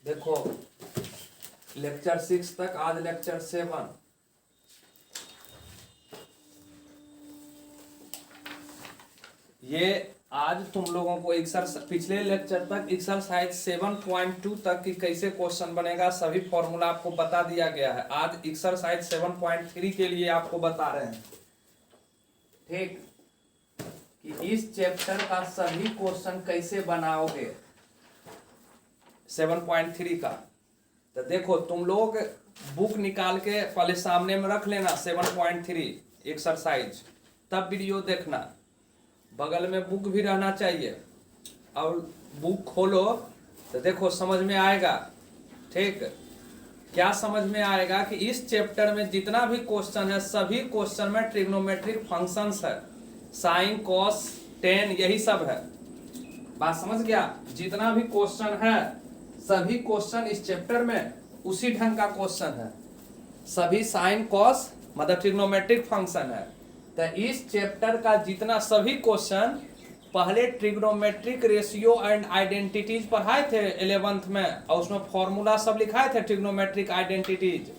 देखो लेक्चर 6 तक, आज लेक्चर 7। ये आज तुम लोगों को पिछले लेक्चर तक एक्सरसाइज 7.2 तक की कैसे क्वेश्चन बनेगा सभी फॉर्मूला आपको बता दिया गया है। आज एक्सरसाइज 7.3 के लिए आपको बता रहे हैं, ठीक, कि इस चैप्टर का सभी क्वेश्चन कैसे बनाओगे 7.3 का। तो देखो तुम लोग बुक निकाल के पहले सामने में रख लेना 7.3 एक्सरसाइज, तब वीडियो देखना। बगल में बुक भी रहना चाहिए और बुक खोलो तो देखो समझ में आएगा, ठीक। क्या समझ में आएगा कि इस चैप्टर में जितना भी क्वेश्चन है सभी क्वेश्चन में ट्रिग्नोमेट्रिक फंक्शंस है, साइन कॉस टेन यही सब है। बात समझ गया? जितना भी क्वेश्चन है सभी क्वेश्चन इस चैप्टर में उसी ढंग का क्वेश्चन है, सभी साइन कॉस मतलब ट्रिग्नोमेट्रिक फंक्शन है। तो इस चैप्टर का जितना सभी क्वेश्चन पहले ट्रिग्नोमेट्रिक रेशियो एंड आइडेंटिटीज पढ़ाए थे 11th में, और उसमें फॉर्मूला सब लिखाए थे ट्रिग्नोमेट्रिक आइडेंटिटीज,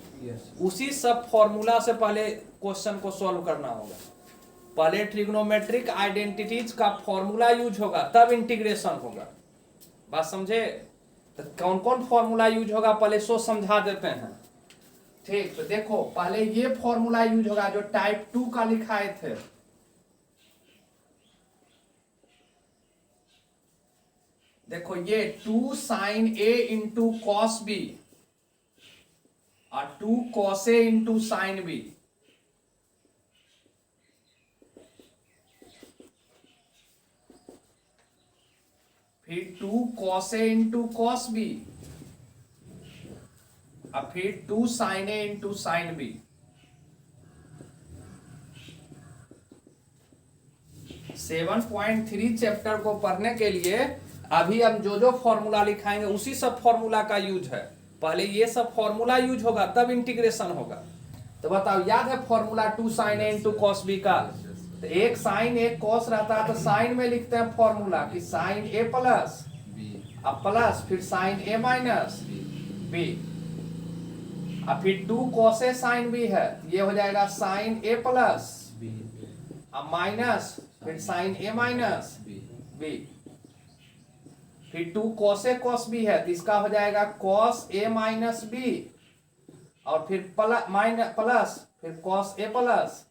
उसी सब फॉर्मूला से पहले क्वेश्चन को सॉल्व करना होगा। पहले ट्रिग्नोमेट्रिक आइडेंटिटीज का फॉर्मूला यूज होगा तब इंटीग्रेशन होगा। बात समझे? तो कौन कौन फॉर्मूला यूज होगा पहले सो समझा देते हैं, ठीक। तो देखो पहले ये फॉर्मूला यूज होगा जो टाइप 2 का लिखाए थे। देखो ये 2 साइन ए इंटू कॉस बी और 2 cos A into sine B, फिर 2 cos A into cos B और फिर 2 साइन ए इंटू साइन बी। 7.3 चैप्टर को पढ़ने के लिए अभी हम जो फॉर्मूला लिखाएंगे उसी सब फॉर्मूला का यूज है। पहले ये सब फॉर्मूला यूज होगा तब इंटीग्रेशन होगा। तो बताओ याद है फॉर्मूला 2 साइन ए इंटू कॉस बी का? तो एक साइन एक कॉस रहता है तो साइन में लिखते हैं फॉर्मूला कि साइन ए प्लस अब प्लस फिर साइन ए माइनस बी, और फिर 2 कॉस ए साइन बी है, ये हो जाएगा साइन ए प्लस अब माइनस फिर साइन ए माइनस बी, फिर 2 कॉस ए कॉस बी है तो इसका हो जाएगा कॉस ए माइनस बी, और फिर प्लस फिर कॉस ए प्लस,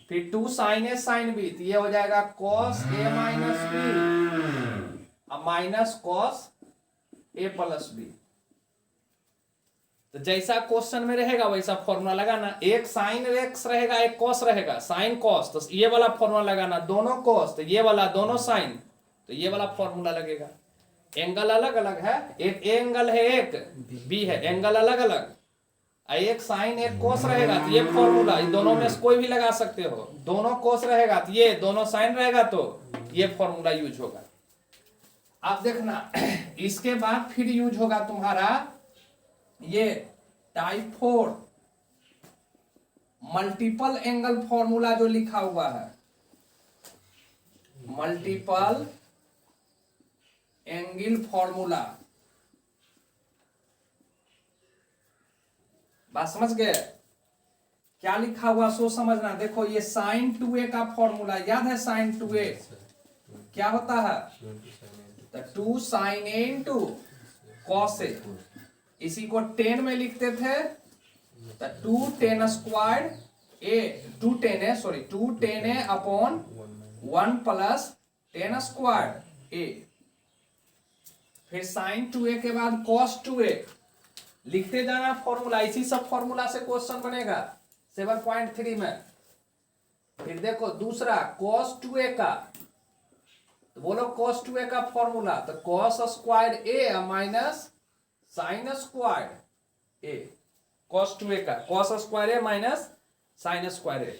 फिर 2 साइन ए साइन बी तो ये हो जाएगा कॉस ए माइनस बी अब minus cos A plus B. तो जैसा क्वेश्चन में रहेगा वैसा फॉर्मूला लगाना। एक साइन एक्स रहेगा एक कॉस रहेगा, साइन कॉस तो ये वाला फॉर्मूला लगाना, दोनों कॉस तो ये वाला, दोनों साइन तो ये वाला फॉर्मूला लगेगा। एंगल अलग अलग है, एक एंगल है एक बी है, एंगल अलग अलग, एक साइन एक कोस रहेगा तो ये फॉर्मूला, दोनों में से कोई भी लगा सकते हो। दोनों कोस रहेगा तो ये, दोनों साइन रहेगा तो ये फॉर्मूला यूज होगा। अब देखना इसके बाद फिर यूज होगा तुम्हारा ये टाइप 4 मल्टीपल एंगल फॉर्मूला जो लिखा हुआ है, मल्टीपल एंगल फॉर्मूला। बात समझ गए? क्या लिखा हुआ सो समझना। देखो ये साइन 2a का फॉर्मूला याद है, साइन 2a क्या होता है? तो 2 sign A into cos A, इसी को 10 में लिखते थे तो 2 10 स्क्वायर ए, 2 10 ए अपॉन 1 प्लस 10 स्क्वायर ए, फिर साइन 2a के बाद कॉस 2a लिखते जाना फॉर्मूला। इसी सब फॉर्मूला से क्वेश्चन बनेगा 7.3 में। फिर देखो दूसरा cos 2a का, तो बोलो cos 2a का फॉर्मूला, तो cos square a minus sign square A cos 2a का कॉस स्क्वायर ए माइनस साइन स्क्वायर ए।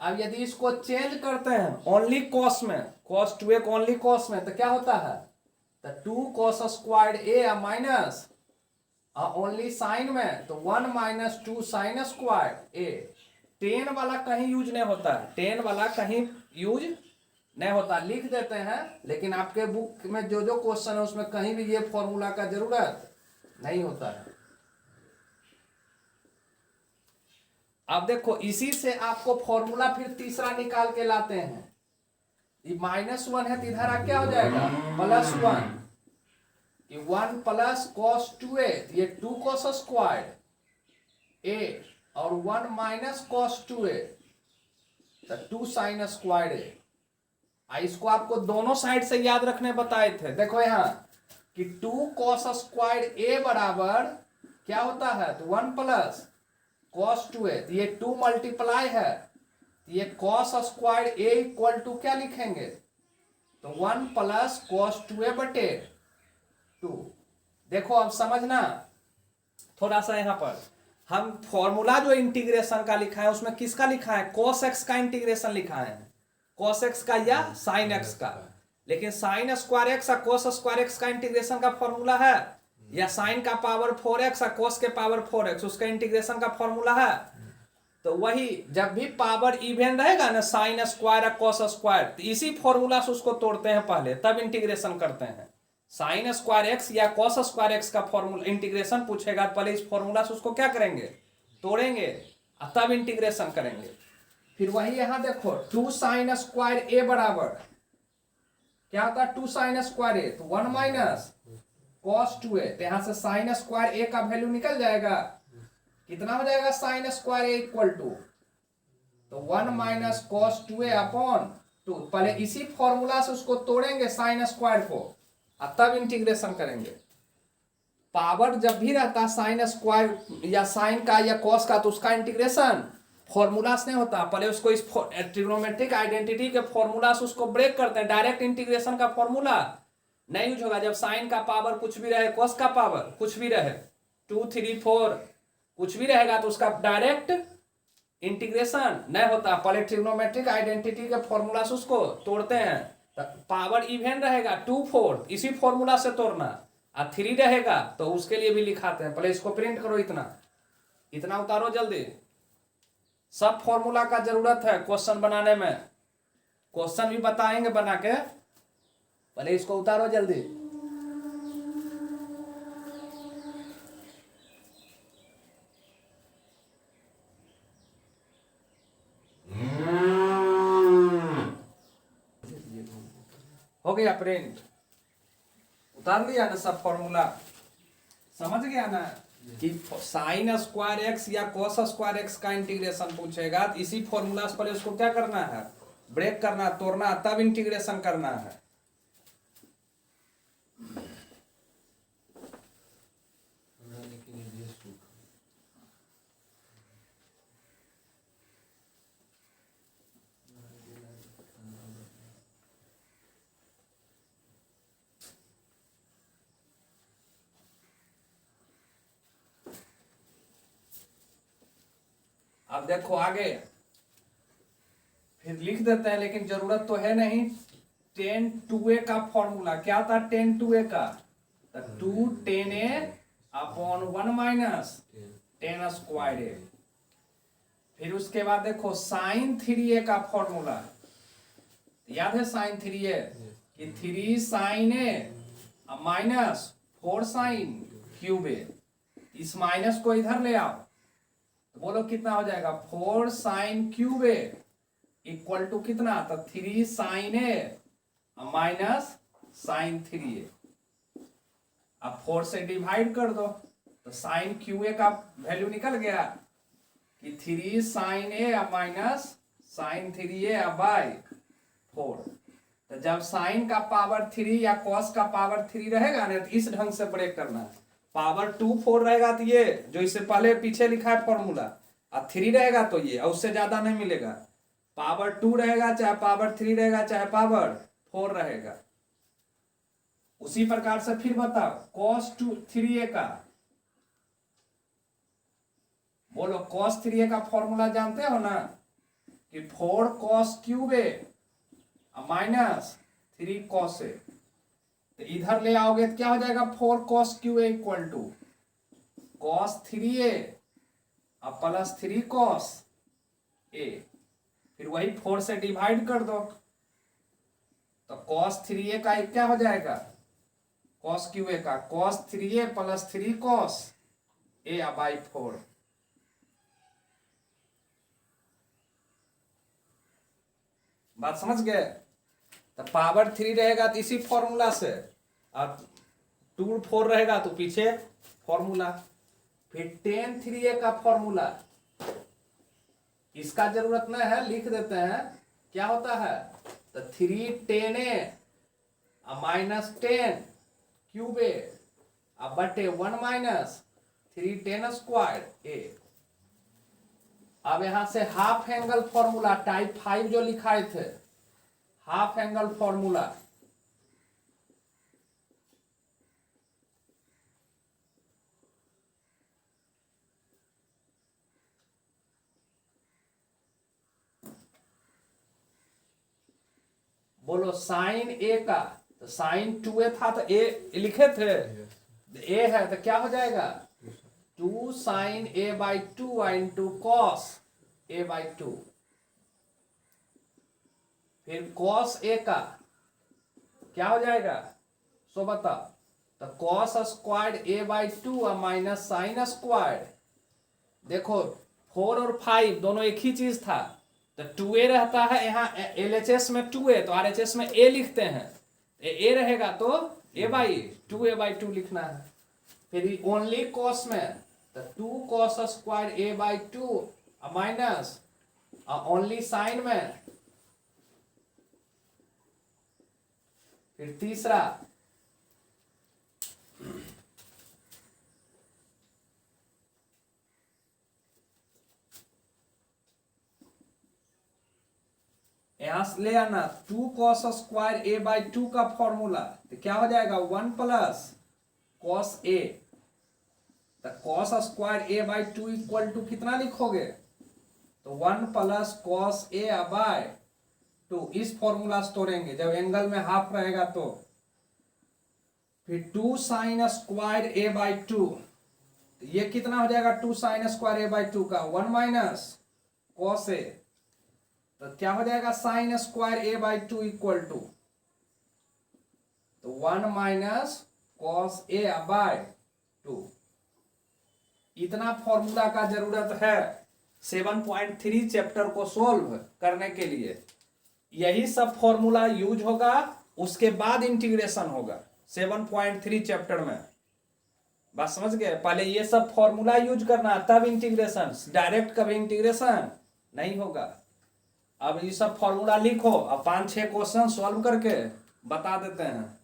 अब यदि इसको चेंज करते हैं ओनली कॉस में, कॉस 2a को ओनली कॉस में, तो क्या होता है, तो 2 कॉस स्क्वायर ए माइनस ओनली साइन में तो 1 माइनस 2 साइन स्क्वायर ए। टेन वाला कहीं यूज नहीं होता है, टेन वाला कहीं यूज नहीं होता, लिख देते हैं, लेकिन आपके बुक में जो जो क्वेश्चन है उसमें कहीं भी ये फॉर्मूला का जरूरत नहीं होता है। अब देखो इसी से आपको फॉर्मूला फिर तीसरा निकाल के लाते हैं। ये -1 है तो इधर क्या हो जाएगा +1, ये 1 प्लस कॉस 2a, ये 2 कॉस स्क्वायर ए और 1 माइनस कॉस 2a तो 2 साइन स्क्वायर ए। इसको आपको दोनों साइड से याद रखने बताए थे। देखो यहाँ कि 2 कॉस स्क्वायर ए बराबर क्या होता है, तो 1 प्लस कॉस 2a, तो ये 2 मल्टीप्लाई है, ये cos square a equal to क्या लिखेंगे, तो 1 प्लस कॉस 2a बटे 2। देखो अब समझना थोड़ा सा, यहाँ पर हम फॉर्मूला जो इंटीग्रेशन का लिखा है उसमें किसका लिखा है, cos x का इंटीग्रेशन लिखा है, cos x का या sin x का। लेकिन sin स्क्वायर x और cos स्क्वायर x का इंटीग्रेशन का फॉर्मूला है, या sin का पावर 4x और cos के पावर 4x उसका इंटीग्रेशन का फॉर्मूला है। तो वही जब भी पावर इवन रहेगा ना sin स्क्वायर और cos स्क्वायर, तो इसी फॉर्मूला से उसको तोड़ते हैं पहले, तब इंटीग्रेशन करते हैं। साइन स्क्वायर एक्स या कॉस स्क्वायर एक्स का फॉर्मूला इंटीग्रेशन पूछेगा, पहले इस फॉर्मूला से उसको क्या करेंगे, तोड़ेंगे, तब इंटीग्रेशन करेंगे। फिर वही यहां देखो 2 साइन स्क्वायर ए बराबर क्या होता है, 2 साइन स्क्वायर ए तो 1 माइनस कॉस 2a, तो यहां से साइन स्क्वायर ए का वैल्यू निकल जाएगा, कितना हो जाएगा sine square a equal to, तो 1 माइनस कॉस 2a अपॉन 2। पहले इसी फॉर्मूला से उसको तोड़ेंगे साइन स्क्वायर को, तब इंटीग्रेशन करेंगे। पावर जब भी रहता है साइन स्क्वायर या साइन का या कॉस का, तो उसका इंटीग्रेशन फॉर्मूला से नहीं होता, पहले उसको इस ट्रिग्नोमेट्रिक आइडेंटिटी के फॉर्मूला से उसको ब्रेक करते हैं। डायरेक्ट इंटीग्रेशन का फॉर्मूला नहीं यूज होगा। जब साइन का पावर कुछ भी रहे, कॉस का पावर कुछ भी रहे, 2 3 4 कुछ भी रहेगा, तो उसका डायरेक्ट इंटीग्रेशन नहीं होता, पहले ट्रिग्नोमेट्रिक आइडेंटिटी के फॉर्मूला से उसको तोड़ते हैं। पावर इवन रहेगा 2 4 इसी फॉर्मूला से तोड़ना, और 3 रहेगा तो उसके लिए भी लिखाते हैं। पहले इसको प्रिंट करो, इतना उतारो जल्दी। सब फॉर्मूला का जरूरत है क्वेश्चन बनाने में, क्वेश्चन भी बताएंगे बना के, पहले इसको उतारो जल्दी। हो गया प्रिंट, उतार लिया ना सब फॉर्मूला, समझ गया ना कि साइन स्क्वायर एक्स या कॉस स्क्वायर एक्स का इंटीग्रेशन पूछेगा, तो इसी फॉर्मूला से पहले उसको क्या करना है, ब्रेक करना, तोड़ना, तब इंटीग्रेशन करना है। अब देखो आगे फिर लिख देते हैं, लेकिन जरूरत तो है नहीं। tan 2a का फॉर्मूला क्या था, tan 2a का, तो 2 tan a upon 1 minus tan square a। फिर उसके बाद देखो sin 3a का फॉर्मूला याद है, sin 3a कि 3 sin a minus 4 sin cube a। इस माइनस को इधर ले आओ तो बोलो कितना हो जाएगा, 4 sin cube a equal to कितना, तो 3 sin a minus sin 3a। अब 4 से डिवाइड कर दो तो sin QA का वैल्यू निकल गया कि 3 sin a minus sin 3a by 4। तो जब sin का पावर 3 या cos का पावर 3 रहेगा ना, तो इस ढंग से ब्रेक करना है। पावर 2 4 रहेगा तो ये जो इससे पहले पीछे लिखा है फॉर्मूला, और 3 रहेगा तो ये, और उससे ज्यादा नहीं मिलेगा। पावर 2 रहेगा चाहे पावर 3 रहेगा चाहे पावर 4 रहेगा। उसी प्रकार से फिर बताओ cos 3a का बोलो cos 3a का फॉर्मूला जानते हो ना कि 4 cos cube a minus 3 cos a। तो इधर ले आओगे तो क्या हो जाएगा 4 cos cube a equal to cos 3a अब प्लस 3 cos a, फिर वही 4 से डिवाइड कर दो तो cos 3a का क्या हो जाएगा cos क्यूब a का cos 3a plus 3 cos a by 4। बात समझ गए। तो पावर 3 रहेगा तो इसी फॉर्मूला से, और 2 4 रहेगा तो पीछे फॉर्मूला। फिर tan 3a का फॉर्मूला, इसका जरूरत नहीं है, लिख देते हैं क्या होता है। तो 3 tan a minus 10 cube a अब बटे 1 माइनस 3 tan स्क्वायर a। अब यहां से हाफ एंगल फॉर्मूला टाइप 5 जो लिखाए थे, हाफ एंगल फॉर्मूला, बोलो साइन ए का, तो साइन 2a था तो ए लिखे थे, ए है तो क्या हो जाएगा 2 sine a by 2 into cos a by 2। फिर cos a का क्या हो जाएगा सो बता, तो cos square a by 2 minus sine square. देखो 4 और 5 दोनों एक ही चीज था, तो 2a रहता है यहाँ LHS में 2a, तो RHS में a लिखते हैं, a रहेगा तो a बाई 2a बाई 2 लिखना है। फिर ओनली cos में तो 2 cos square a by 2 minus only sine में। फिर तीसरा यहां से ले आना 2 cos स्क्वायर a बाई 2 का फॉर्मूला, तो क्या हो जाएगा 1 प्लस cos a। तो cos square a by 2 equal to कितना लिखोगे, तो 1 प्लस cos a बाई 2। इस फॉर्मूला से तोड़ेंगे जब एंगल में हाफ रहेगा तो। फिर 2 साइन स्क्वायर a बाई 2, ये कितना हो जाएगा 2 साइन स्क्वायर a बाई 2 का 1 माइनस cos a, तो क्या हो जाएगा sine square a by 2 equal to, तो 1 माइनस कॉस a बाई 2। इतना फॉर्मूला का जरूरत है 7.3 चैप्टर को सोल्व करने के लिए। यही सब फॉर्मूला यूज होगा, उसके बाद इंटीग्रेशन होगा 7.3 चैप्टर में। बात समझ गए। पहले ये सब फॉर्मूला यूज करना तब इंटीग्रेशन, डायरेक्ट कभी इंटीग्रेशन नहीं होगा। अब ये सब फॉर्मूला लिखो, अब 5-6 क्वेश्चन सॉल्व करके बता देते हैं।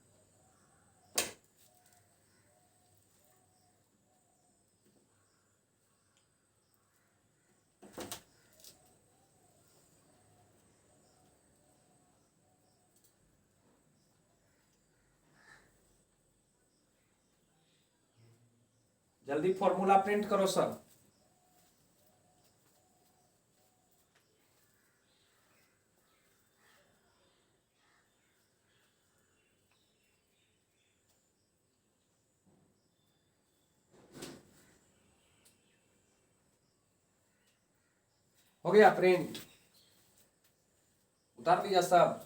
जल्दी फॉर्मूला प्रिंट करो सब। हो गया प्रिंट, उतार दिया सब।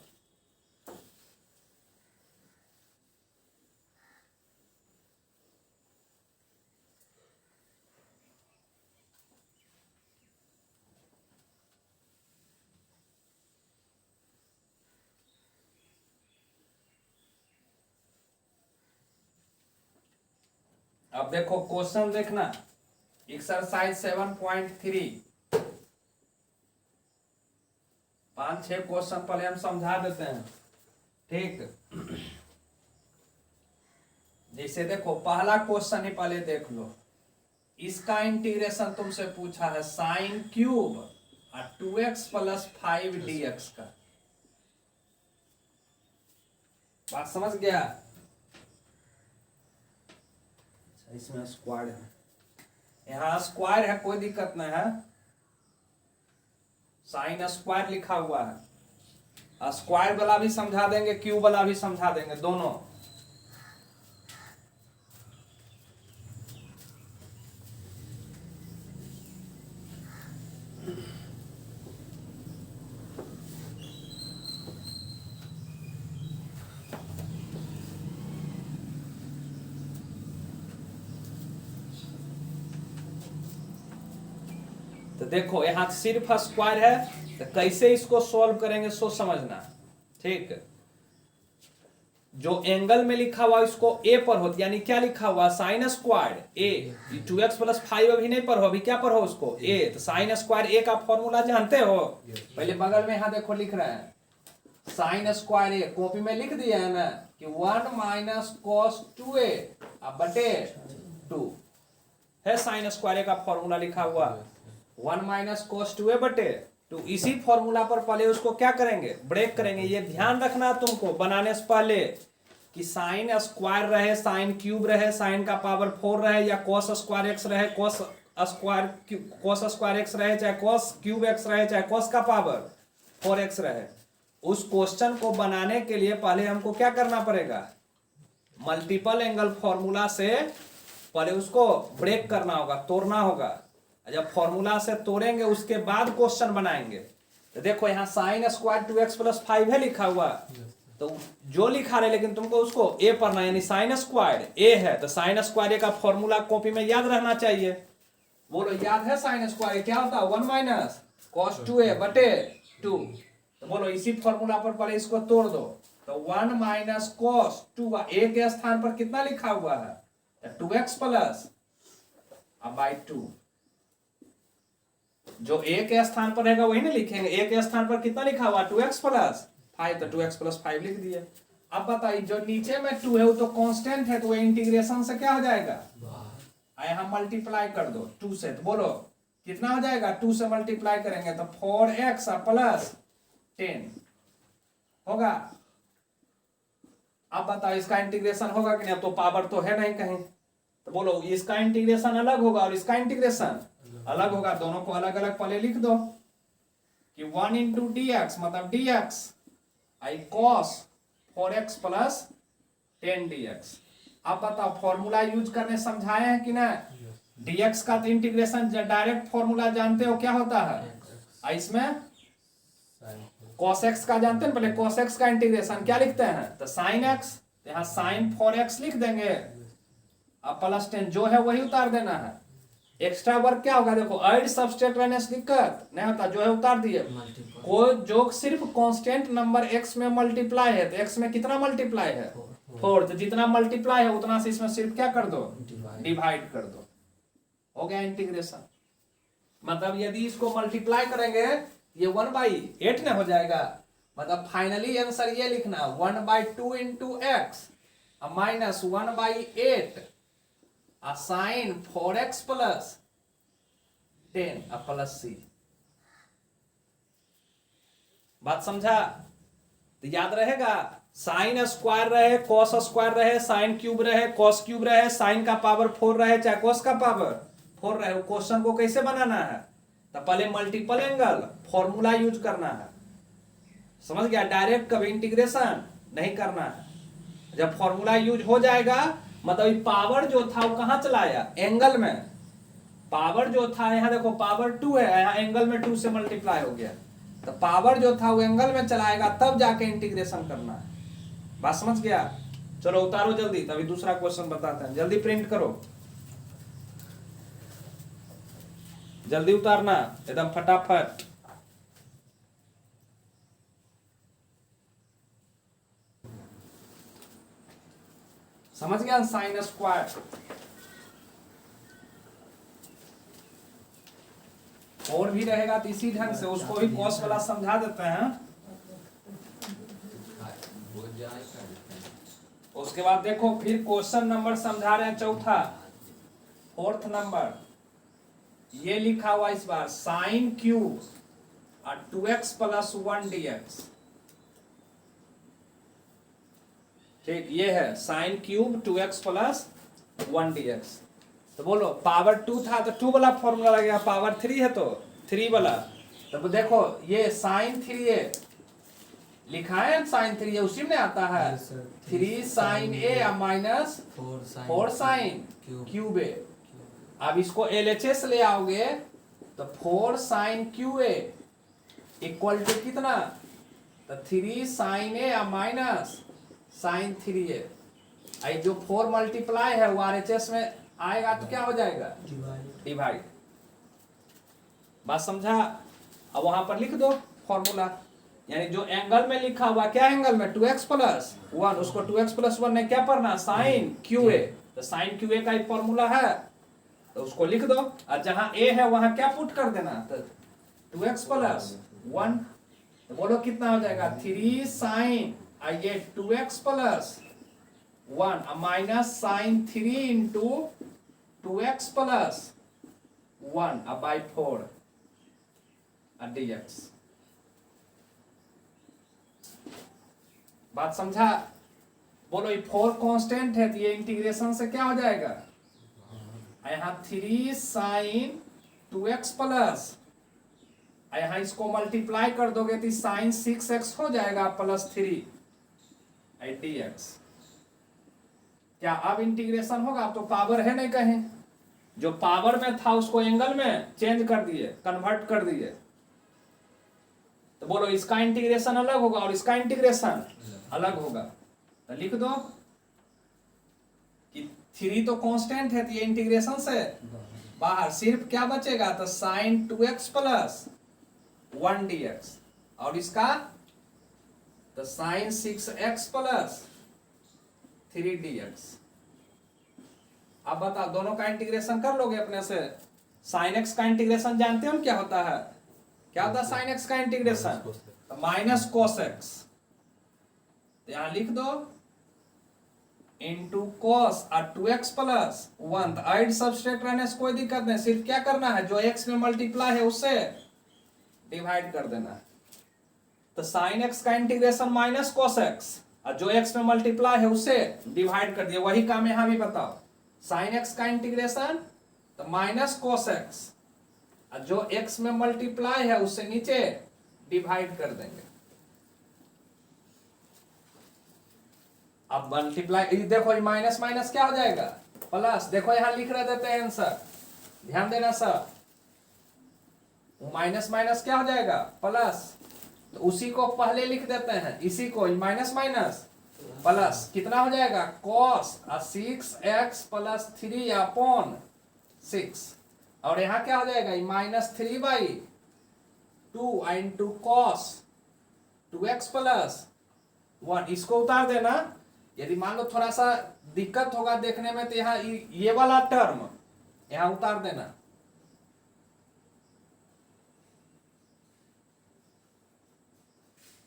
अब देखो क्वेश्चन देखना, एक्सरसाइज 7.3, 5-6 क्वेश्चन पहले हम समझा देते हैं, ठीक। जैसे देखो पहला क्वेश्चन ही पहले देख लो, इसका इंटीग्रेशन तुमसे पूछा है साइन क्यूब और 2x प्लस 5 dx का। बात समझ गया। इसमें स्क्वायर है, यहाँ स्क्वायर है, कोई दिक्कत नहीं है, साइन स्क्वायर लिखा हुआ है। स्क्वायर वाला भी समझा देंगे, क्यूब वाला भी समझा देंगे, दोनों। तो देखो यहाँ सिर्फ स्क्वायर है, तो कैसे इसको सॉल्व करेंगे सो समझना, ठीक। जो एंगल में लिखा हुआ इसको ए पर हो, यानी क्या लिखा हुआ, साइन स्क्वायर ए, 2x + 5 अभी नहीं पढ़ो, अभी क्या पढ़ो उसको, ए। तो साइन स्क्वायर ए का फॉर्मूला जानते हो? पहले बगल में यहाँ देखो लिख रहे हैं साइन स्क्वायर ए, कॉपी में लिख दिया है ना कि 1 - cos 2a बटे 2 है, साइन स्क्वायर ए का फॉर्मूला लिखा हुआ 1 - cos 2a बटे 2। इसी फॉर्मूला पर पहले उसको क्या करेंगे, ब्रेक करेंगे। ये ध्यान रखना तुमको बनाने से पहले कि साइन स्क्वायर रहे, साइन क्यूब रहे, साइन का पावर 4 रहे, या cos स्क्वायर x रहे, cos स्क्वायर x रहे, चाहे cos क्यूब x रहे, चाहे cos का पावर 4x रहे, उस क्वेश्चन को बनाने के लिए पहले हमको क्या करना पड़ेगा, मल्टीपल एंगल फॉर्मूला से पहले उसको ब्रेक करना होगा, तोड़ना होगा। जब फॉर्मूला से तोड़ेंगे उसके बाद क्वेश्चन बनाएंगे। तो देखो यहाँ साइन स्क्वायर 2x + 5 है लिखा हुआ, तो जो लिखा रहे लेकिन तुमको उसको ए पढ़ना, यानी साइन स्क्वायर ए है, तो साइन स्क्वायर ए का फॉर्मूला कॉपी में याद रहना चाहिए। बोलो याद है साइन स्क्वायर क्या होता है, 1 - cos 2a बटे 2। तो बोलो इसी फॉर्मूला पर पहले इसको तोड़ दो। तो 1 - cos 2 a के स्थान पर कितना लिखा हुआ है, 2x + 2। जो a के स्थान पर रहेगा वही ना लिखेंगे, a के स्थान पर कितना लिखा हुआ, 2x + 5, तो 2x + 5 लिख दिए। अब बताइए जो नीचे में 2 है वो तो कांस्टेंट है, तो वो इंटीग्रेशन से क्या हो जाएगा, यहाँ मल्टीप्लाई कर दो 2 से। तो बोलो कितना हो जाएगा, 2 से मल्टीप्लाई करेंगे तो 4x + 10 होगा। अब बताओ इसका इंटीग्रेशन होगा कि नहीं, अब तो पावर तो है नहीं कहीं, तो बोलो इसका इंटीग्रेशन अलग होगा और इसका इंटीग्रेशन अलग होगा, दोनों को अलग अलग पहले लिख दो कि 1 × dx मतलब dx आई cos 4x + 10 dx। अब बताओ फॉर्मूला यूज करने समझाए हैं कि ना, dx का तो इंटीग्रेशन डायरेक्ट फॉर्मूला जानते हो क्या होता है, इसमें cos x का जानते हैं, पहले cos x का इंटीग्रेशन क्या लिखते हैं, तो sin x, यहाँ sin 4x लिख देंगे, अब +10 जो है वही उतार देना है। एक्स्ट्रा वर्क क्या होगा, देखो ऐड सबस्ट्रैक्ट रहने से दिक्कत नहीं होता, जो है उतार दिए। कोई जो सिर्फ कांस्टेंट नंबर x में मल्टीप्लाई है, तो x में कितना मल्टीप्लाई है, 4, तो जितना मल्टीप्लाई है उतना से इसमें सिर्फ क्या कर दो, डिवाइड कर दो, हो गया इंटीग्रेशन। मतलब यदि इसको मल्टीप्लाई करेंगे ये 1/8 ना हो जाएगा, मतलब फाइनली आंसर ये लिखना 1/2 × x -1/8 साइन 4x + 10 +c। बात समझा, तो याद रहेगा साइन स्क्वायर रहे, cos स्क्वायर रहे, साइन क्यूब रहे, cos क्यूब रहे, साइन का पावर 4 रहे, चाहे cos का पावर 4 रहे, वो क्वेश्चन को कैसे बनाना है, तो पहले मल्टीपल एंगल फॉर्मूला यूज करना है, समझ गया, डायरेक्ट कभी इंटीग्रेशन नहीं करना है। जब फॉर्मूला यूज हो जाएगा मतलब पावर जो था वो कहां चला आया, एंगल में। पावर जो था यहाँ देखो पावर 2 है, यहाँ एंगल में 2 से मल्टीप्लाई हो गया, तो पावर जो था वो एंगल में चलाएगा, तब जाके इंटीग्रेशन करना है। बात समझ गया, चलो उतारो जल्दी, तभी दूसरा क्वेश्चन बताते हैं, जल्दी प्रिंट करो, जल्दी उतारना एकदम फटाफट। समझ गया साइन स्क्वायर, और भी रहेगा तो इसी ढंग से उसको भी कॉस वाला समझा देते हैं। उसके बाद देखो फिर क्वेश्चन नंबर समझा रहे हैं चौथा, 4th नंबर, ये लिखा हुआ इस बार साइन क्यूब 2x + 1 dx। ठीक, ये है साइन क्यूब 2x + 1 dx। तो बोलो पावर 2 था तो 2 वाला फॉर्मूला लगेगा, पावर 3 है तो 3 वाला। तो देखो ये साइन 3a लिखा है, साइन 3a उसी में आता है, 3 sine a minus 4 sine cube a। अब इसको LHS ले आओगे तो 4 sine cube a equal to कितना, तो 3 sine a minus sine 3a। आई जो 4 मल्टीप्लाई है वो RHS में आएगा तो क्या हो जाएगा, डिवाइड। बात समझा। अब वहां पर लिख दो फॉर्मूला, यानी जो एंगल में लिखा हुआ, क्या एंगल में 2x प्लस 1, उसको 2x प्लस 1 ने क्या पढ़ना, साइन क्यू ए। तो साइन क्यू ए का एक फॉर्मूला है तो उसको लिख दो, और जहां a है वहां क्या पुट कर देना, तो 2x प्लस 1। तो बोलो कितना हो जाएगा, 3 साइन ये 2x plus 1 minus sine 3 into 2x plus 1 by 4 dx। बात समझा। बोलो ये 4 कांस्टेंट है तो ये इंटीग्रेशन से क्या हो जाएगा, यहाँ 3 साइन 2x प्लस, यहाँ इसको मल्टीप्लाई कर दोगे तो साइन 6x हो जाएगा प्लस 3 dx। क्या अब इंटीग्रेशन होगा, अब तो पावर है नहीं कहीं, जो पावर में था उसको एंगल में चेंज कर दिए, कन्वर्ट कर दिए। तो बोलो इसका इंटीग्रेशन अलग होगा और इसका इंटीग्रेशन अलग होगा। तो लिख दो कि 3 तो कांस्टेंट है तो ये इंटीग्रेशन से बाहर, सिर्फ क्या बचेगा, तो साइन 2x प्लस 1 dx, और इसका तो साइन 6x प्लस 3 dx। अब बताओ दोनों का इंटीग्रेशन कर लोगे अपने से। साइन x का इंटीग्रेशन जानते हो क्या होता है, क्या होता है साइन x का इंटीग्रेशन, माइनस कोस x। तो यहां लिख दो इंटू कोस और 2x प्लस 1। तो आइड सब्सट्रैक्ट रहने से कोई दिक्कत नहीं, सिर्फ क्या करना है, जो x में मल्टीप्लाई है उससे डिवाइड कर देना है। तो साइन x का इंटीग्रेशन माइनस कोस x, और जो x में मल्टीप्लाई है उससे डिवाइड कर दिया। वही काम यहां भी बताओ, साइन x का इंटीग्रेशन तो माइनस कोस x, और जो x में मल्टीप्लाई है उससे नीचे डिवाइड कर देंगे। अब मल्टीप्लाई देखो, माइनस माइनस क्या हो जाएगा, प्लस। देखो यहां लिख रहे देते हैं आंसर, ध्यान देना सर। माइनस माइनस क्या हो जाएगा, प्लस। तो उसी को पहले लिख देते हैं, इसी को माइनस माइनस प्लस कितना हो जाएगा, cos 6x प्लस 3 अपॉन 6। और यहाँ क्या हो जाएगा, minus 3/2 into cos 2x plus 1। इसको उतार देना। यदि मान लो थोड़ा सा दिक्कत होगा देखने में तो यहाँ ये वाला टर्म यहाँ उतार देना।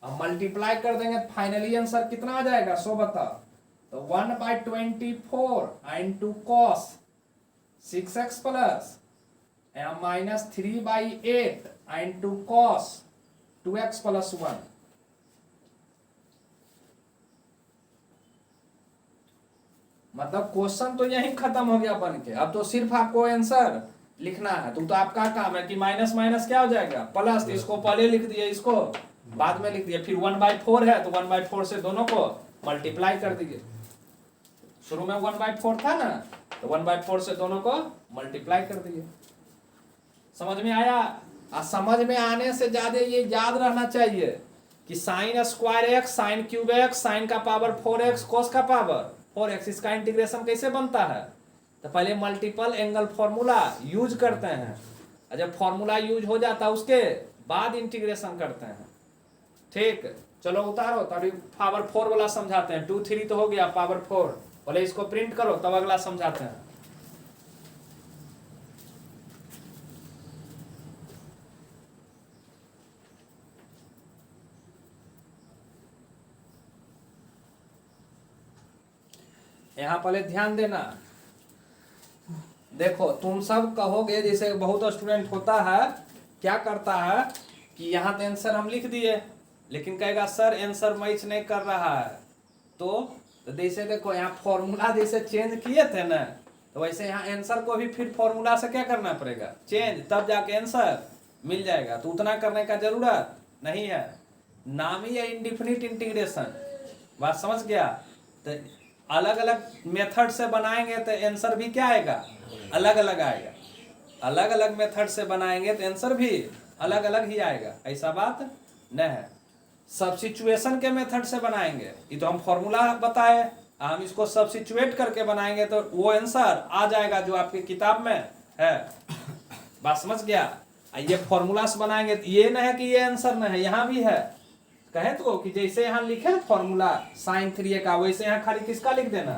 अब मल्टीप्लाई कर देंगे फाइनली आंसर कितना आ जाएगा, सो बताओ। तो 1/24 into cos 6x plus minus 3/8 into cos 2x plus 1। मतलब क्वेश्चन तो यही खत्म हो गया बन के। अब तो सिर्फ आपको आंसर लिखना है। तो आपका काम है कि माइनस माइनस क्या हो जाएगा, प्लस। इसको पहले लिख दिए, इसको बाद में लिख दिए। फिर 1/4 है तो 1/4 से दोनों को मल्टीप्लाई कर दिए। शुरू में 1/4 था ना, तो 1/4 से दोनों को मल्टीप्लाई कर दिए। समझ में आया। समझ में आने से ज्यादा ये याद रहना चाहिए कि sine square x, sine cube x, sine का पावर 4x, कोस का पावर 4x, इसका इंटीग्रेशन कैसे बनता है। तो पहले मल्टीपल एंगल फॉर्मूला यूज करते हैं, और जब फॉर्मूला यूज हो जाता है उसके बाद इंटीग्रेशन करते हैं। ठीक, चलो उतारो। तभी पावर 4 वाला समझाते हैं। 2 3 तो हो गया, पावर 4 पहले इसको प्रिंट करो तब अगला समझाते हैं। यहां पहले ध्यान देना। देखो तुम सब कहोगे, जैसे बहुत स्टूडेंट होता है क्या करता है कि यहाँ तो आंसर हम लिख दिए, लेकिन कहेगा सर आंसर मैच नहीं कर रहा है। तो जैसे देखो यहाँ फॉर्मूला जैसे चेंज किए थे ना, तो वैसे यहाँ आंसर को भी फिर फॉर्मूला से क्या करना पड़ेगा, चेंज, तब जाके आंसर मिल जाएगा। तो उतना करने का जरूरत नहीं है। नाम ही है इंडिफिनिट इंटीग्रेशन, बात समझ गया। तो अलग अलग मेथड से बनाएंगे तो आंसर भी क्या आएगा, अलग अलग आएगा। अलग अलग मेथड से बनाएंगे तो आंसर भी अलग अलग ही आएगा, ऐसा बात नहीं है। सब्स्टिट्यूशन के मेथड से बनाएंगे, ये तो हम फॉर्मूला बताए, हम इसको सब्स्टिट्यूट करके बनाएंगे तो वो आंसर आ जाएगा जो आपकी किताब में है। बात समझ गया। ये फॉर्मूला से बनाएंगे तो ये नहीं है कि ये आंसर नहीं है, यहाँ भी है। कहे तो कि जैसे यहाँ लिखे फॉर्मूला sin 3a का, वैसे यहाँ खाली किसका लिख देना,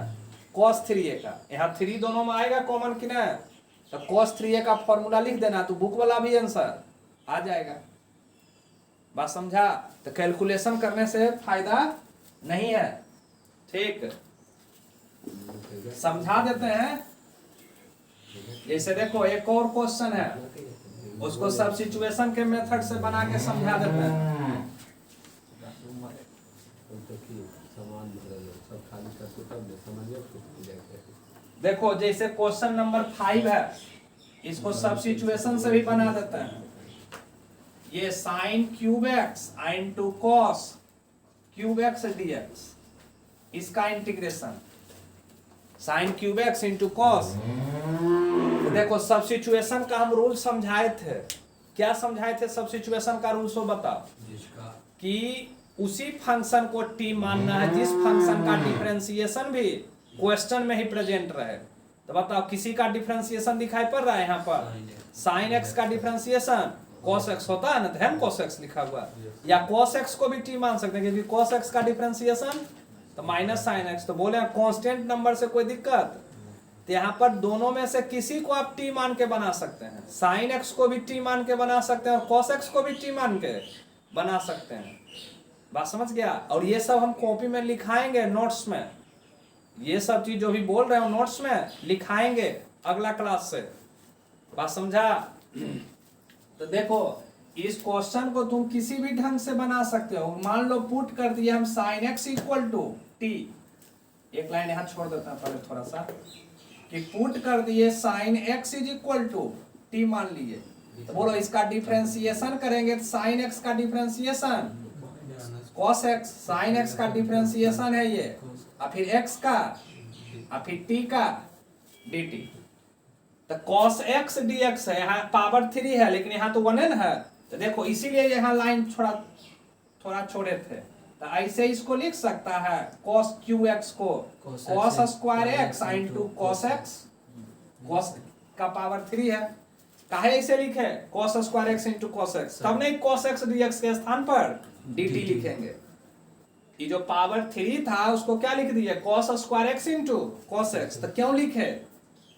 cos 3a का। यहाँ 3 दोनों में आएगा कॉमन कि नहीं, तो cos 3a का फॉर्मूला लिख देना, तो बुक वाला भी आंसर आ जाएगा। बात समझा। तो कैलकुलेशन करने से फायदा नहीं है, ठीक। समझा देते हैं। जैसे देखो एक और क्वेश्चन है, उसको सब्स्टिट्यूशन के मेथड से बना के समझा देते हैं। देखो जैसे क्वेश्चन नंबर 5 है, इसको सब्स्टिट्यूशन से भी बना देते हैं। ये sin cube x into cos cube x dx, इसका integration sin cube x into cos. देखो सब्स्टिट्यूशन का हम रूल समझाए थे, क्या समझाए थे सब्स्टिट्यूशन का रूल, सो बताओ। कि उसी फंक्शन को t मानना है जिस फंक्शन का डिफरेंशिएशन भी क्वेश्चन में ही प्रेजेंट रहे। तो बताओ किसी का डिफरेंशिएशन दिखाई पड़ रहा है यहाँ पर, sin x का डिफरेंशिएशन cos x होता है ना, तो है cos x लिखा हुआ, या cos x को भी t मान सकते हैं क्योंकि cos x का डिफरेंशिएशन तो माइनस sin x। तो बोले कांस्टेंट नंबर से कोई दिक्कत, तो यहाँ पर दोनों में से किसी को आप t मान के बना सकते हैं, sin x को भी t मान के बना सकते हैं और cos x को भी t मान के बना सकते हैं। बात समझ गया। और ये सब हम कॉपी में लिखाएंगे नोट्स में, ये सब चीज जो भी बोल रहे हो नोट्स में लिखाएंगे अगला क्लास से। बात समझा। तो देखो इस क्वेश्चन को तुम किसी भी ढंग से बना सकते हो। मान लो पुट कर दिए हम sin x equal to t, एक लाइन यहाँ छोड़ देता हूं पहले थोड़ा सा, कि पुट कर दिए sin x is equal to t मान लिए। तो बोलो इसका डिफरेंशिएशन करेंगे तो sin x का differentiation cos x, sin x का डिफरेंशिएशन है ये, और फिर x का, और फिर t का dt। तो cos x dx है, यहाँ पावर 3 है लेकिन यहाँ तो 1 है। तो देखो इसीलिए यहाँ लाइन थोड़ा छोड़े थे। तो ऐसे इसको लिख सकता है cos qx को cos square x into cos x, cos का पावर 3 है, काहे ऐसे लिखे cos square x into cos x, तब नहीं cos x dx के स्थान पर dt लिखेंगे। ये जो पावर 3 था उसको क्या लिख दिए cos square x into cos x। तो क्यों लिखे,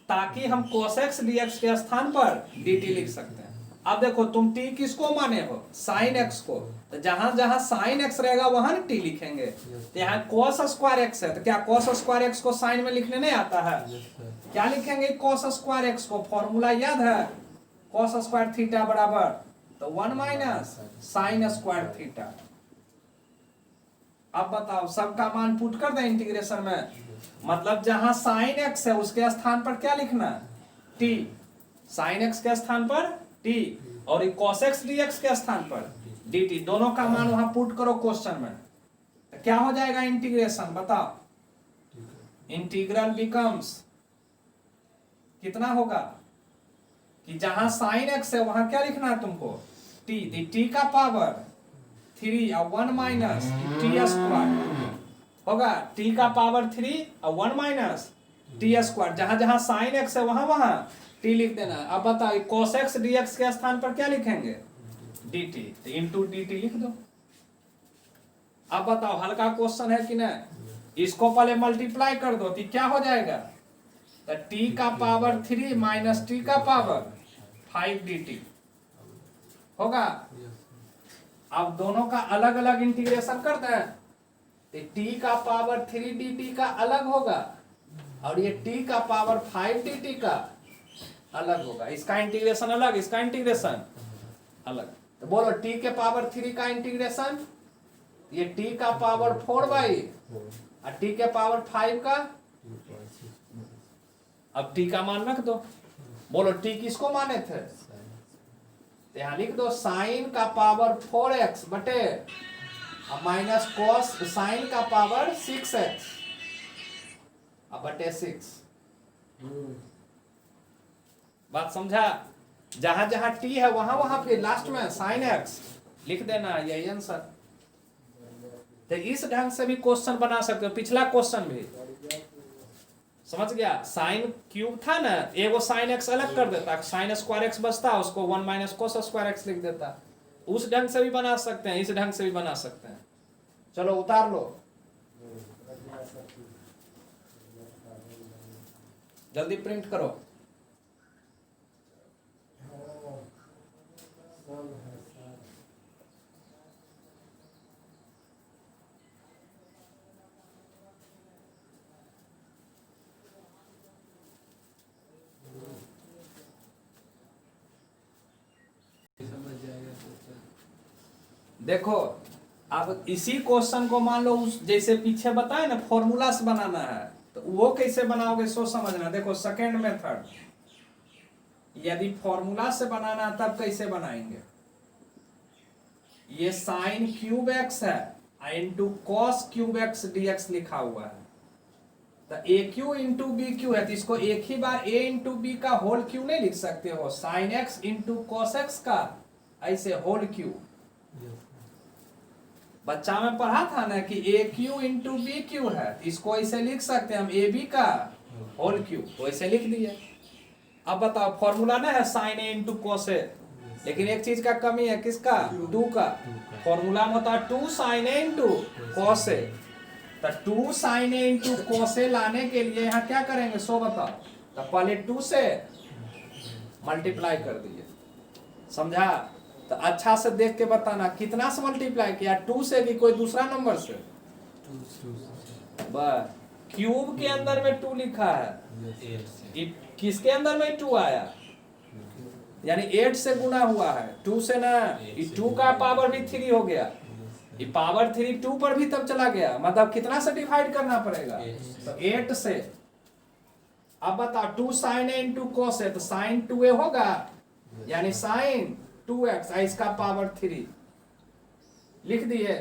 ताकि हम cos x dx के स्थान पर dt लिख सकते हैं। अब देखो तुम t किसको माने हो, sin x को, तो जहां जहां sin x रहेगा वहां t लिखेंगे। तो यहाँ cos स्क्वायर x है, तो क्या cos स्क्वायर x को sin में लिखने नहीं आता है, क्या लिखेंगे cos स्क्वायर x को, फॉर्मूला याद है, cos स्क्वायर थीटा बराबर तो 1 माइनस sin स्क्वायर थीटा। अब बताओ सबका मान पुट कर दे इंटीग्रेशन में, मतलब जहां sin x है उसके स्थान पर क्या लिखना, t, sin x के स्थान पर t, और cos x dx के स्थान पर dt, दोनों का मान वहां पुट करो क्वेश्चन में। तो क्या हो जाएगा इंटीग्रेशन बताओ, इंटीग्रल बिकम्स कितना होगा, कि जहां sin x है वहां क्या लिखना है तुमको, t, t का पावर 3 और 1 माइनस t स्क्वायर होगा, t का पावर 3 और 1 माइनस t स्क्वायर, जहां जहां sin x है वहां वहां t लिख देना। अब बताओ cos x dx के स्थान पर क्या लिखेंगे, dt, तो इंटू dt लिख दो। अब बताओ हल्का क्वेश्चन है कि नहीं, इसको पहले मल्टीप्लाई कर दो तो क्या हो जाएगा, तो t का पावर 3 माइनस t का पावर 5 dt होगा। अब दोनों का अलग अलग इंटीग्रेशन करते हैं, तो t का पावर 3 dt का अलग होगा और ये t का पावर 5 dt का अलग होगा। इसका इंटीग्रेशन अलग, इसका इंटीग्रेशन अलग। तो बोलो t के पावर 3 का इंटीग्रेशन, ये t का पावर 4 बाई और t के पावर 5 का, अब टी का मान रख दो, बोलो टी किसको माने थे, तो यहाँ लिख दो साइन का पावर 4x बटे माइनस कॉस साइन का पावर 6x अब बटे 6। बात समझा, जहां जहां टी है वहां वहां पे लास्ट में साइन x लिख देना, यही आंसर। तो इस ढंग से भी क्वेश्चन बना सकते हो, पिछला क्वेश्चन भी समझ गया, साइन क्यूब था ना, एगो साइन एक्स अलग कर देता, साइन स्क्वायर एक्स बचता, उसको 1 माइनस कोस स्क्वायर एक्स लिख देता। उस ढंग से भी बना सकते हैं, इस ढंग से भी बना सकते हैं। चलो उतार लो, जल्दी प्रिंट करो। देखो अब इसी क्वेश्चन को मान लो उस जैसे पीछे बताए ना फॉर्मूला से बनाना है, तो वो कैसे बनाओगे सो समझना। देखो सेकेंड मेथड, यदि फॉर्मूला से बनाना तब कैसे बनाएंगे, ये साइन क्यूब एक्स है into cos cube x dx लिखा हुआ है, तो a cube into b cube है, तो इसको एक ही बार ए इंटू बी का होल क्यू नहीं लिख सकते हो, sine x into cos x का ऐसे होल क्यू। बच्चा में पढ़ा था ना कि ए क्यू इंटू बी क्यू है, इसको ऐसे लिख सकते हैं हम ए बी का होल क्यू, तो ऐसे लिख दिए। अब बताओ फॉर्मूला ना है sign A into cos A, लेकिन एक चीज का कमी है, किसका, 2 का। फॉर्मूला में होता है 2 sign A into cos A, तो 2 sign A into cos A लाने के लिए यहाँ क्या करेंगे सो बताओ, तो पहले 2 से मल्टीप्लाई कर दिए, समझा। तो अच्छा से देख के बताना कितना से मल्टीप्लाई किया, 2 से कि कोई दूसरा नंबर से, बस क्यूब के अंदर में 2 लिखा है, किसके अंदर में 2 आया, यानी 8 से गुना हुआ है, 2 से ना, 2 का पावर भी 3 हो गया, ये पावर 3 2 पर भी तब चला गया, मतलब कितना से डिवाइड करना पड़ेगा, तो 8 से। अब बताओ 2 साइन ए इंटू कॉस है, तो साइन 2a होगा, यानी साइन 2x, इसका पावर 3 लिख दिए।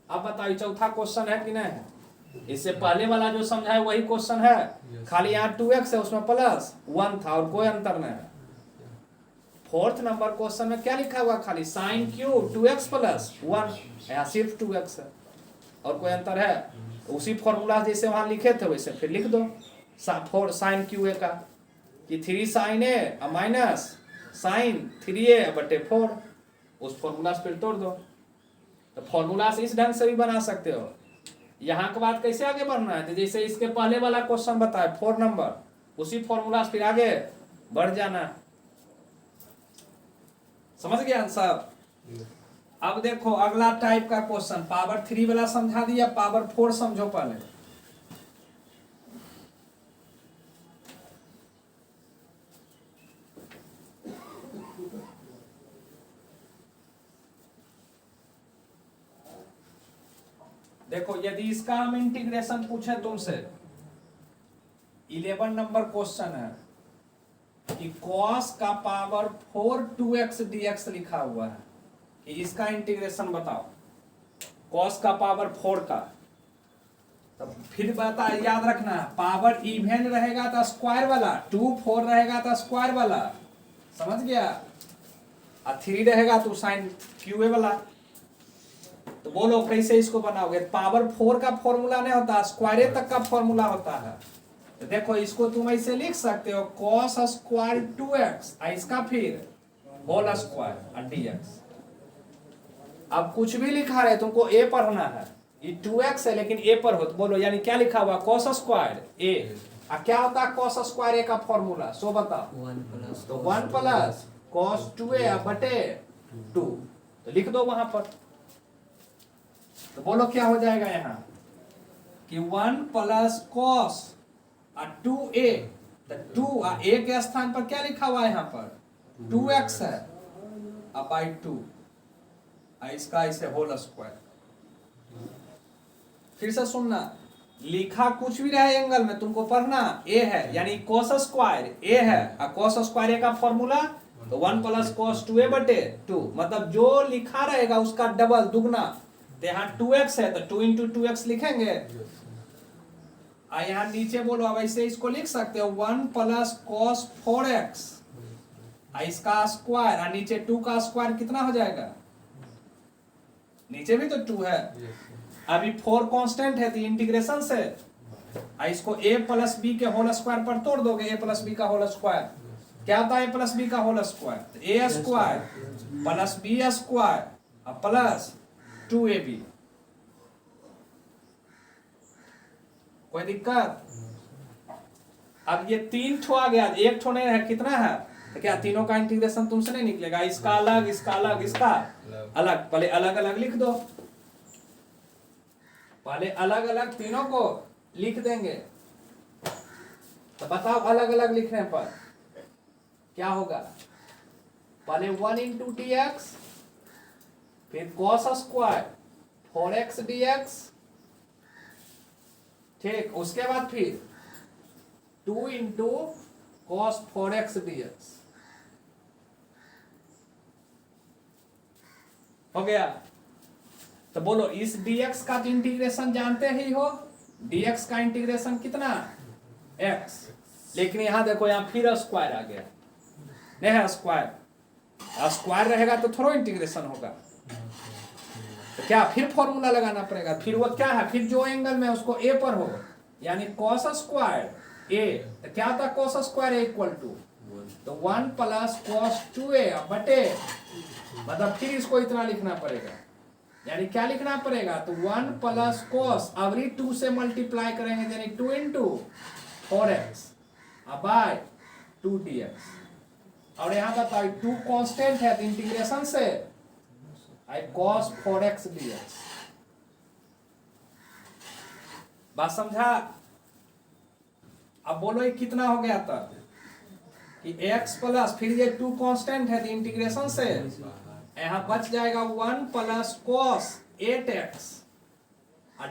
अब बताओ चौथा क्वेश्चन है कि नहीं, इससे पहले वाला जो समझा है वही क्वेश्चन है, खाली यहाँ 2x है उसमें प्लस 1 था और कोई अंतर नहीं है। फोर्थ नंबर क्वेश्चन में क्या लिखा हुआ, खाली साइन क्यूब 2x प्लस 1, यहाँ सिर्फ 2x है और कोई अंतर है, उसी फॉर्मूला जैसे वहां लिखे थे वैसे फिर लिख दो, साइन क्यू ए का कि 3 sine a minus sine 3a बटे 4, उस फॉर्मूला से फिर तोड़ दो। तो फॉर्मूला से इस ढंग से भी बना सकते हो। यहाँ के बाद कैसे आगे बढ़ना है, तो जैसे इसके पहले वाला क्वेश्चन बताए 4 नंबर, उसी फॉर्मूला से फिर आगे बढ़ जाना, समझ गया सब। अब देखो अगला टाइप का क्वेश्चन, पावर 3 वाला समझा दिया, पावर 4 समझो पहले। देखो यदि इसका हम इंटीग्रेशन पूछे तुमसे, 11 नंबर क्वेश्चन है कि cos का पावर 4 2x dx लिखा हुआ है, कि इसका इंटीग्रेशन बताओ, cos का पावर 4 का। तो फिर बता, याद रखना पावर इवन रहेगा तो स्क्वायर वाला, 2 4 रहेगा तो स्क्वायर वाला, समझ गया, और 3 रहेगा तो साइन क्यूए वाला। तो बोलो कैसे इसको बनाओगे, पावर 4 का फॉर्मूला नहीं होता, स्क्वायर तक का फॉर्मूला होता है। तो देखो इसको तुम ऐसे लिख सकते हो, cos स्क्वायर 2x, इसका फिर होल स्क्वायर dx। अब कुछ भी लिखा रहे तुमको a पढ़ना है, ये 2x है लेकिन a पर हो, तो बोलो यानी क्या लिखा हुआ, cos स्क्वायर a, क्या होता है cos स्क्वायर a का फॉर्मूला सो बताओ, 1 प्लस cos 2a बटे 2, तो लिख दो वहां पर। तो बोलो क्या हो जाएगा यहाँ कि 1 प्लस कॉस 2a, तो 2 a के स्थान पर क्या लिखा हुआ है यहाँ पर 2x है, अब बाई 2, इसका इसे होल स्क्वायर। फिर से सुनना, लिखा कुछ भी रहे एंगल में तुमको पढ़ना ए है, यानी cos स्क्वायर ए है और cos स्क्वायर ए का फॉर्मूला तो 1 प्लस cos 2a बटे 2, मतलब जो लिखा रहेगा उसका डबल दुगना। तो यहाँ 2x है तो 2 इंटू 2x लिखेंगे और यहाँ नीचे बोलो अब ऐसे इसको लिख सकते हो 1 प्लस cos 4x इसका स्क्वायर और नीचे 2 का स्क्वायर कितना हो जाएगा, नीचे भी तो 2 है, अभी 4 कांस्टेंट है तो इंटीग्रेशन से इसको a प्लस बी के होल स्क्वायर पर तोड़ दोगे, a प्लस बी का होल स्क्वायर क्या होता है, a प्लस बी का whole square, a square plus b square plus 2ab। कोई दिक्कत? अब ये 3 ठो आ गया, एक ठो नहीं है, कितना है, तो क्या तीनों का इंटीग्रेशन तुमसे नहीं निकलेगा, इसका अलग इसका अलग इसका अलग, पहले अलग अलग लिख दो, पहले अलग अलग तीनों को लिख देंगे। तो बताओ अलग अलग लिखने पर क्या होगा, पहले 1 इंटू डी एक्स, फिर cos स्क्वायर 4x dx, ठीक, उसके बाद फिर 2 इंटू cos 4x dx हो गया। तो बोलो इस dx का इंटीग्रेशन जानते ही हो, dx का इंटीग्रेशन कितना x, लेकिन यहां देखो यहां फिर स्क्वायर आ गया, नहीं है स्क्वायर, स्क्वायर रहेगा तो थोड़ा इंटीग्रेशन होगा, तो क्या फिर फॉर्मूला लगाना पड़ेगा, फिर वो क्या है, फिर जो एंगल में उसको a पर हो, यानी cos स्क्वायर a, तो क्या था cos square a equal to तो 1 प्लस cos 2a बटे, मतलब फिर इसको इतना लिखना पड़ेगा, यानी क्या लिखना पड़ेगा, तो 1 प्लस cos अवरी 2 से मल्टीप्लाई करेंगे यानी 2 इंटू 4x बाय 2 dx, और यहाँ बताओ 2 कांस्टेंट है तो इंटीग्रेशन से cos 4x dx। बात समझा? अब बोलो ये कितना हो गया था कि x प्लस फिर ये 2 कांस्टेंट है तो इंटीग्रेशन से यहाँ बच जाएगा 1 प्लस cos 8x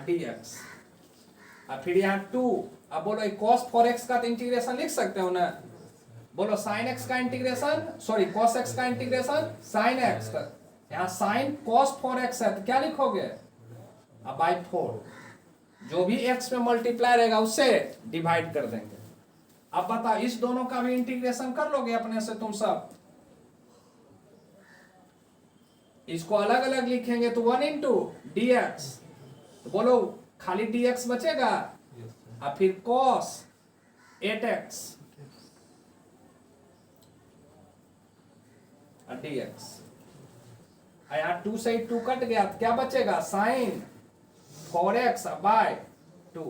dx, और फिर यहाँ 2, अब बोलो ये cos 4x का तो इंटीग्रेशन लिख सकते हो ना, बोलो sin x का इंटीग्रेशन, सॉरी cos x का इंटीग्रेशन sin x का, यहाँ sin cos 4x है तो क्या लिखोगे, अब बाई 4, जो भी x में मल्टीप्लाई रहेगा उससे डिवाइड कर देंगे। अब बताओ इस दोनों का भी इंटीग्रेशन कर लोगे अपने से तुम सब, इसको अलग अलग लिखेंगे तो 1 इंटू डी एक्स, तो बोलो खाली dx बचेगा और फिर cos 8x dx, यहाँ 2 से 2 कट गया तो क्या बचेगा, sin 4x बाय 2।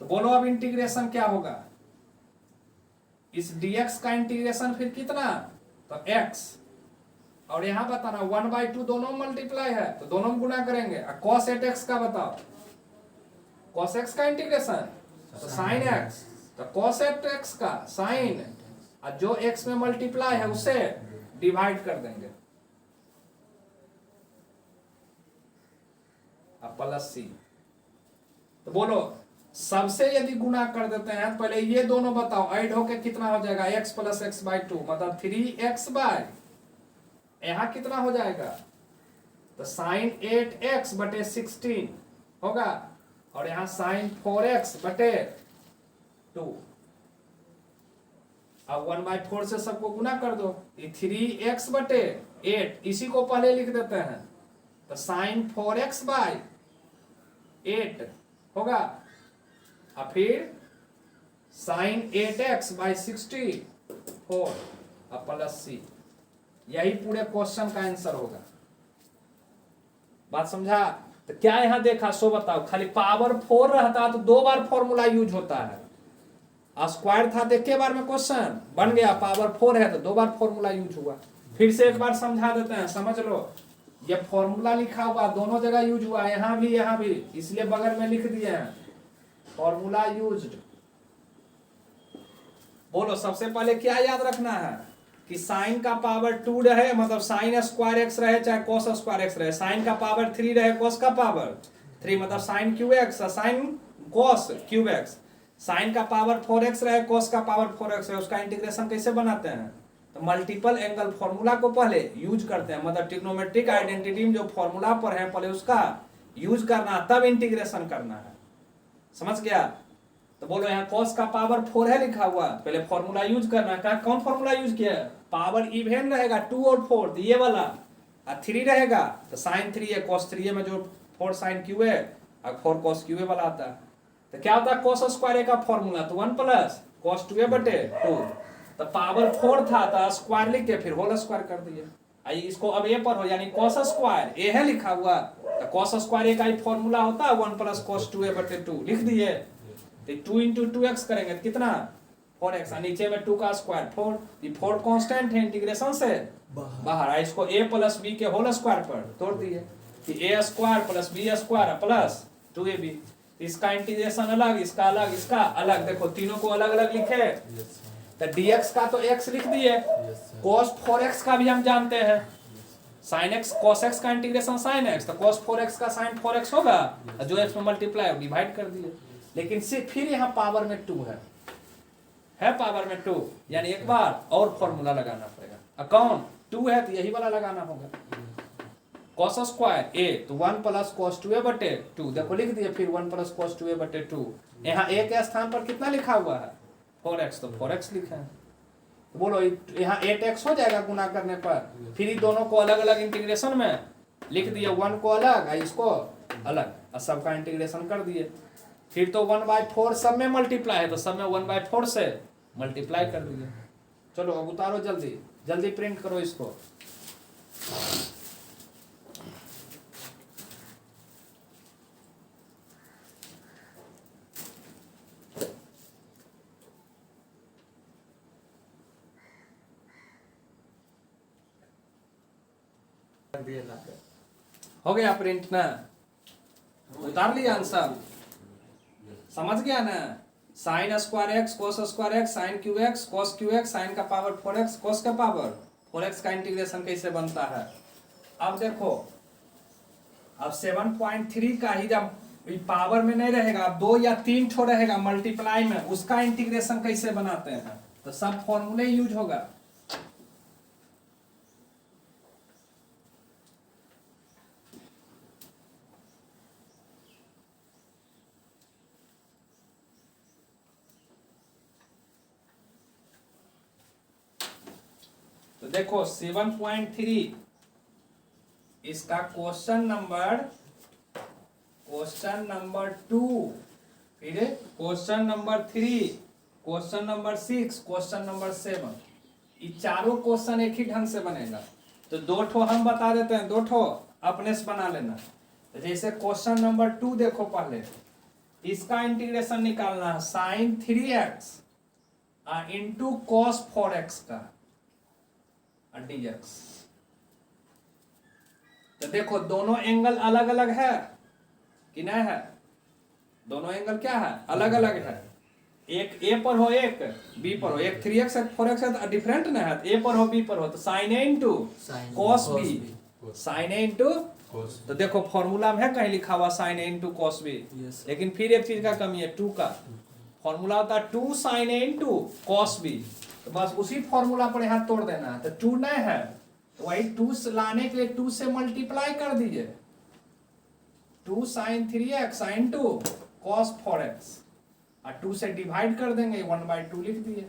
तो बोलो अब इंटीग्रेशन क्या होगा, इस dx का इंटीग्रेशन फिर कितना, तो x, और यहां बताना 1/2 दोनों मल्टीप्लाई है तो दोनों में गुना करेंगे, cos 8x का बताओ, cos x का इंटीग्रेशन तो sin x, तो cos 8x का sin, और जो x में मल्टीप्लाई है उसे डिवाइड कर देंगे, प्लस सी। तो बोलो सबसे यदि गुना कर देते हैं तो पहले ये दोनों बताओ ऐड होके कितना हो जाएगा, x प्लस एक्स बाई 2 मतलब 3x बाय, यहां कितना हो जाएगा, तो sin 8x बटे 16 होगा, और यहां sin 4x बटे 2, अब 1/4 से सबको गुना कर दो, ये 3x बटे 8 इसी को पहले लिख देते हैं, तो sin 4x बाय 8 होगा, और फिर sin 8x बाय 64 प्लस सी, यही पूरे क्वेश्चन का आंसर होगा। बात समझा? तो क्या यहां देखा सो बताओ, खाली पावर 4 रहता तो 2 बार फॉर्मूला यूज होता है, स्क्वायर था तो एक बार में क्वेश्चन बन गया, पावर 4 है तो 2 बार फॉर्मूला यूज हुआ। फिर से एक बार समझा देते हैं, समझ लो, ये फॉर्मूला लिखा हुआ दोनों जगह यूज हुआ, यहां भी, इसलिए बगल में लिख दिए हैं फॉर्मूला यूज्ड। बोलो सबसे पहले क्या याद रखना है कि साइन का पावर 2 रहे, मतलब साइन स्क्वायर एक्स रहे चाहे कोस स्क्वायर एक्स रहे, साइन का पावर 3 रहे कोस का पावर 3 मतलब sine cube x, sine cos cube x. Sine का पावर 4x रहे, कॉस का पावर 4x रहे, उसका इंटीग्रेशन कैसे बनाते हैं? तो मल्टीपल एंगल फॉर्मूला को पहले यूज करते हैं, मतलब ट्रिग्नोमेट्रिक आइडेंटिटी में जो फॉर्मूला पर है पहले उसका यूज करना, तब इंटीग्रेशन करना है। समझ गया? तो बोलो यहाँ cos का पावर 4 है लिखा हुआ, पहले फॉर्मूला यूज करना है। कौन फॉर्मूला यूज किया है? पावर इवन रहेगा 2 और 4, तो ये वाला, और 3 रहेगा तो साइन 3 है, cos 3 में जो 4 साइन क्यू है और 4 cos क्यू वाला आता है। तो क्या होता है cos स्क्वायर का फॉर्मूला? तो 1 प्लस cos 2 बटे 2, तो पावर 4 था तो स्क्वायर लिख के फिर होल स्क्वायर कर दिए। आई इसको अब ए पर हो, यानी cos स्क्वायर ए है लिखा हुआ, तो cos स्क्वायर का ही फॉर्मूला होता है 1 प्लस cos 2 बटे 2, लिख दिए। तो 2 इंटू 2x करेंगे तो कितना? 4x, नीचे में 2 का स्क्वायर 4, ये 4 कांस्टेंट है, इंटीग्रेशन से बाहर है। इसको a प्लस b के होल स्क्वायर पर तोड़ दिए कि a square plus b square plus 2ab। इसका इंटीग्रेशन अलग, इसका अलग, इसका अलग, देखो तीनों को अलग अलग लिखे। तो dx का तो x लिख दिए, cos 4x का भी हम जानते हैं, sin x cos x का इंटीग्रेशन sin x, तो cos 4x का sin 4x होगा, जो x में मल्टीप्लाई डिवाइड कर दिए। लेकिन सिर्फ फिर यहाँ पावर में 2 है पावर में 2, यानी एक बार और फॉर्मूला लगाना पड़ेगा। कौन? 2 है तो यही वाला लगाना होगा, cos स्क्वायर a तो 1 प्लस cos 2a बटे 2, देखो लिख दिए फिर 1 प्लस cos 2a बटे 2। यहाँ a के स्थान पर कितना लिखा हुआ है? 4x, तो 4x लिखा है। तो बोलो यहाँ 8x हो जाएगा गुना करने पर, फिर इन दोनों को अलग अलग इंटीग्रेशन में लिख दिए, 1 को अलग और इसको अलग, और सबका इंटीग्रेशन कर दिए। फिर तो 1/4 सब में मल्टीप्लाई है, तो सब में 1/4 से मल्टीप्लाई कर दिए। चलो अब उतारो, जल्दी जल्दी प्रिंट करो इसको। हो गया प्रिंट ना? उतार लिया आंसर? समझ गया ना? Sine square x cos square x sine cube x cos cube x sine का पावर 4x कोस का पावर 4x का इंटीग्रेशन कैसे बनता है। अब देखो, अब 7.3 का ही जब पावर में नहीं रहेगा, अब 2 या 3 ठो रहेगा मल्टीप्लाई में, उसका इंटीग्रेशन कैसे बनाते हैं? तो सब फॉर्मूले यूज होगा। तो देखो 7.3 इसका क्वेश्चन नंबर 2, फिर question number 3, question number 6, question number 7, ये चारों क्वेश्चन एक ही ढंग से बनेगा। तो 2 ठो हम बता देते हैं, 2 ठो अपने से बना लेना। तो जैसे क्वेश्चन नंबर 2 देखो, पहले इसका इंटीग्रेशन निकालना है sign 3x into cos 4x का dx। तो देखो दोनों एंगल अलग अलग है कि नहीं है? दोनों एंगल क्या है? अलग अलग है। एक a पर हो, एक b पर हो, एक 3x एक 4x है तो डिफरेंट ना है, a पर हो b पर हो, तो sin a into cos b, sin a into, तो देखो फॉर्मूला में है कहीं लिखा हुआ sin a into cos b, लेकिन फिर एक चीज का कमी है, 2 का फॉर्मूला होता है 2 sin a into cos b, तो बस उसी फॉर्मूला पर यहाँ तोड़ देना है। तो 2 नहीं है तो वही 2 से लाने के लिए 2 से मल्टीप्लाई कर दीजिए, 2 sin 3x into cos 4x, और 2 से डिवाइड कर देंगे, 1/2 लिख दिए।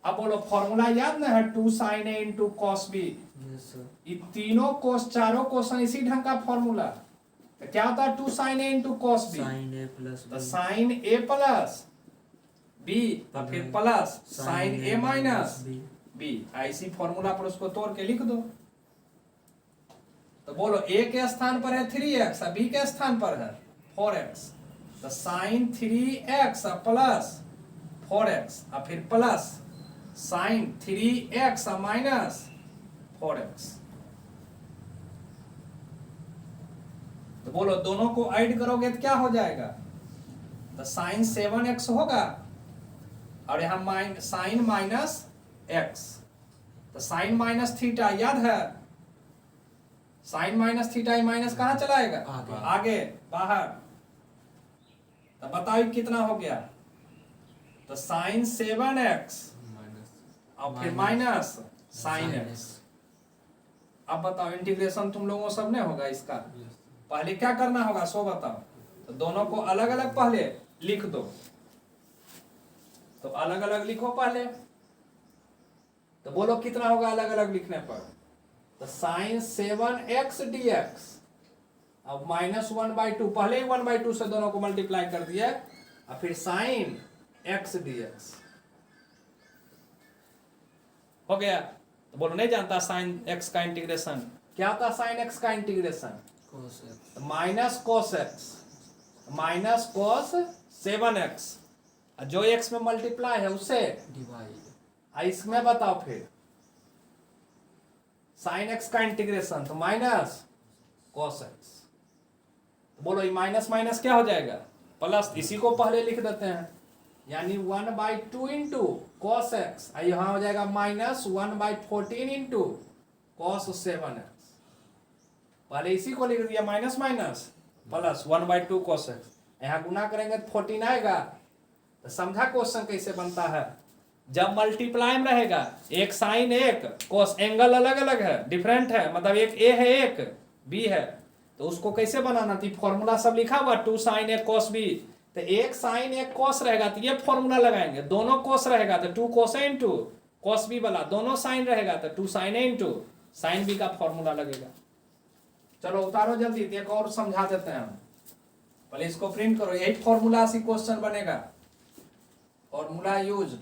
अब बोलो फॉर्मूला याद ना है 2 sin a into cos b, ये तीनों कोस चारों क्वेश्चन इसी ढंग का फॉर्मूला। तो क्या होता है 2 sin a into cos b, तो sin a प्लस b, तो फिर plus sin a minus b, ऐसी फॉर्मूला पर उसको तोड़ के लिख दो। तो बोलो a के स्थान पर है 3x और b के स्थान पर है 4x, तो sin 3x प्लस 4x और फिर plus sin 3x minus 4x। तो बोलो दोनों को ऐड करोगे तो क्या हो जाएगा? तो sin 7x होगा और यहाँ sin माइनस x, तो sin माइनस थीटा याद है, साइन माइनस थीटा माइनस कहाँ चलाएगा? आगे बाहर। तो बताओ ये कितना हो गया? तो साइन 7x और फिर माइनस साइन x। अब बताओ इंटीग्रेशन तुम लोगों सब ने होगा इसका। पहले क्या करना होगा सो बताओ। तो दोनों को अलग अलग पहले लिख दो। तो अलग अलग लिखो पहले। तो बोलो कितना होगा अलग अलग लिखने पर? तो साइन 7x dx अब -1/2, पहले ही 1/2 से दोनों को मल्टीप्लाई कर दिया और फिर साइन x dx हो गया। तो बोलो नहीं जानता साइन x का इंटीग्रेशन क्या होता है? साइन x का integration minus cos x minus cos 7x, जो x में मल्टीप्लाई है उससे डिवाइड। इसमें बताओ फिर साइन x का इंटीग्रेशन तो माइनस cos x। तो बोलो ये माइनस माइनस क्या हो जाएगा? प्लस। इसी को पहले लिख देते हैं, यानी 1/2 इंटू कॉस एक्स, यहाँ हो जाएगा -1/14 इंटू कॉस 7x। पहले इसी को लिख दिया minus minus plus 1/2 cos x. यहाँ गुना करेंगे तो 14 आएगा। तो समझा क्वेश्चन कैसे बनता है? जब मल्टीप्लाई में रहेगा एक साइन एक कॉस, एंगल अलग अलग है, डिफरेंट है, मतलब एक ए है एक बी है, तो उसको कैसे बनाना थी? फॉर्मूला सब लिखा हुआ 2 साइन एक कॉस बी। तो एक साइन एक कॉस रहेगा तो ये फॉर्मूला लगाएंगे। दोनों कॉस रहेगा तो 2 cos A into cos b वाला। दोनों साइन रहेगा तो 2 sin A into sine b का फॉर्मूला लगेगा। चलो उतारो जल्दी, एक और समझा देते हैं हम। पहले इसको प्रिंट करो, यही फॉर्मूला से क्वेश्चन बनेगा। फॉर्मूला यूज्ड,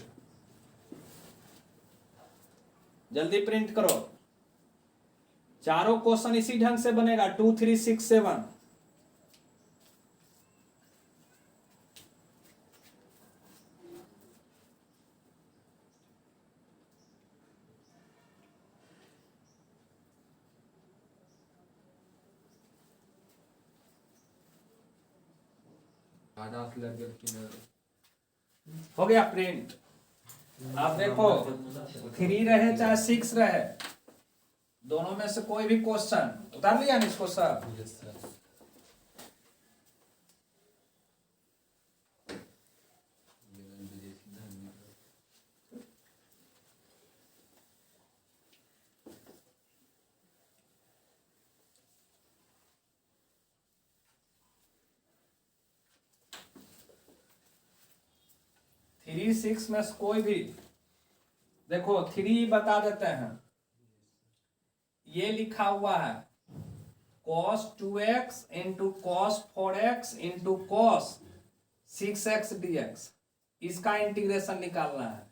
जल्दी प्रिंट करो। चारों क्वेश्चन इसी ढंग से बनेगा 2 3 6 7। हो गया प्रिंट। आप देखो 3 रहे चाहे 6 रहे, दोनों में से कोई भी क्वेश्चन उतार लिया ना इसको सब। थ्री 6 में से कोई भी देखो 3 बता देते हैं। ये लिखा हुआ है cos 2x into cos 4x into cos 6x dx। इसका इंटीग्रेशन निकालना है।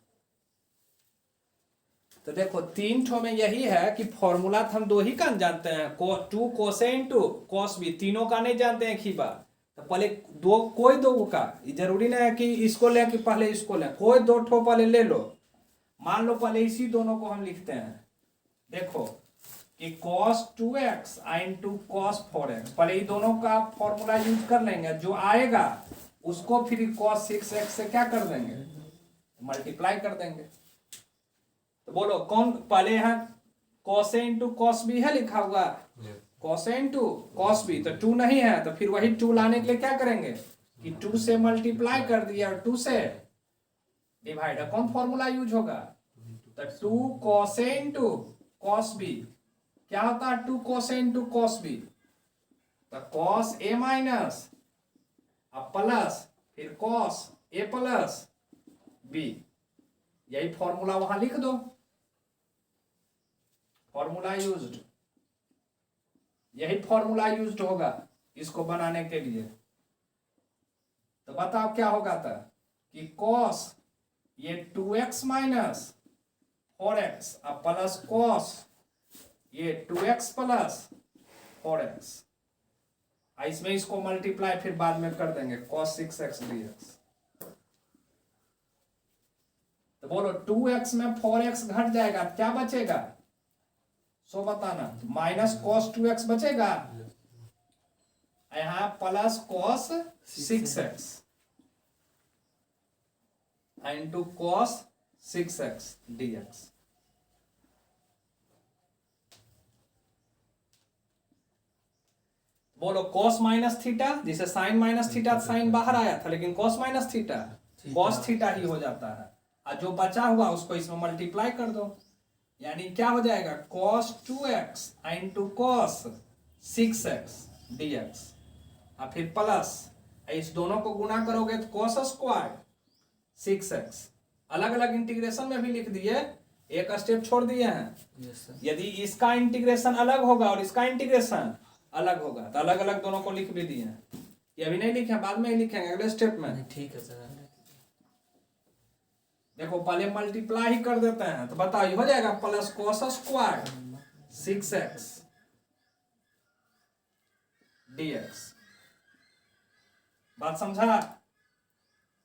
तो देखो 3 ठो में यही है कि फॉर्मूला तो हम 2 ही का जानते हैं, 2 cos A into cos b। तीनों का नहीं जानते हैं एक ही बार। तो पहले कोई दो का, जरूरी नहीं है कि इसको ले कि पहले इसको ले, कोई 2 ठो पहले ले लो। मान लो पहले इसी दोनों को हम लिखते हैं। देखो कि cos 2x into cos 4x, पहले ये दोनों का फॉर्मूला यूज कर लेंगे। जो आएगा उसको फिर cos 6x से क्या कर देंगे? मल्टीप्लाई कर देंगे। तो बोलो कौन पहले? यहाँ cos A into cos b है लिखा हुआ, cos A into cos b। तो 2 नहीं है तो फिर वही 2 लाने के लिए क्या करेंगे कि 2 से मल्टीप्लाई कर दिया और 2 से डिवाइड। कौन फॉर्मूला यूज होगा? तो 2 cos A into cos b क्या होता है? 2 cos A into cos b। तो cos A माइनस अब प्लस फिर cos A प्लस b। यही फॉर्मूला वहां लिख दो, फॉर्मूला यूज्ड। यही फॉर्मूला यूज्ड होगा इसको बनाने के लिए। तो बताओ क्या होगा था कि cos ये 2x माइनस 4x अब प्लस cos ये 2x प्लस 4x। इसमें इसको मल्टीप्लाई फिर बाद में कर देंगे cos 6x dx। तो बोलो 2x में 4x घट जाएगा, क्या बचेगा सो बताना। माइनस cos 2x बचेगा, यहां plus cos 6x into cos 6x dx। बोलो cos माइनस थीटा, जिसे sin माइनस थीटा साइन बाहर आया था, लेकिन cos minus theta cos theta ही हो जाता है। और जो बचा हुआ उसको इसमें मल्टीप्लाई कर दो, यानी क्या हो जाएगा cos 2x into cos 6x dx, और फिर प्लस इस दोनों को गुना करोगे तो cos स्क्वायर 6x। अलग अलग इंटीग्रेशन में भी लिख दिए, एक स्टेप छोड़ दिए हैं। यदि इसका इंटीग्रेशन अलग होगा और इसका इंटीग्रेशन अलग होगा तो अलग अलग दोनों को लिख भी दिए हैं। ये अभी नहीं लिखे, बाद में ही लिखेंगे अगले स्टेप में। ठीक है सर। देखो पहले मल्टीप्लाई ही कर देते हैं, तो बताओ ये हो जाएगा plus cos square 6x dx। बात समझा?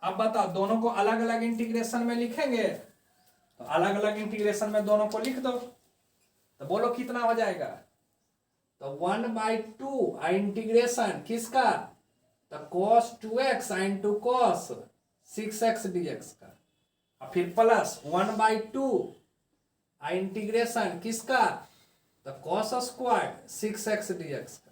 अब बताओ दोनों को अलग अलग इंटीग्रेशन में लिखेंगे, तो अलग अलग इंटीग्रेशन में दोनों को लिख दो, तो बोलो कितना हो जाएगा। तो 1/2 इंटीग्रेशन किसका, तो cos 2x into cos 6x dx का, और फिर प्लस 1/2 इंटीग्रेशन किसका, तो cos स्क्वायर 6x dx का।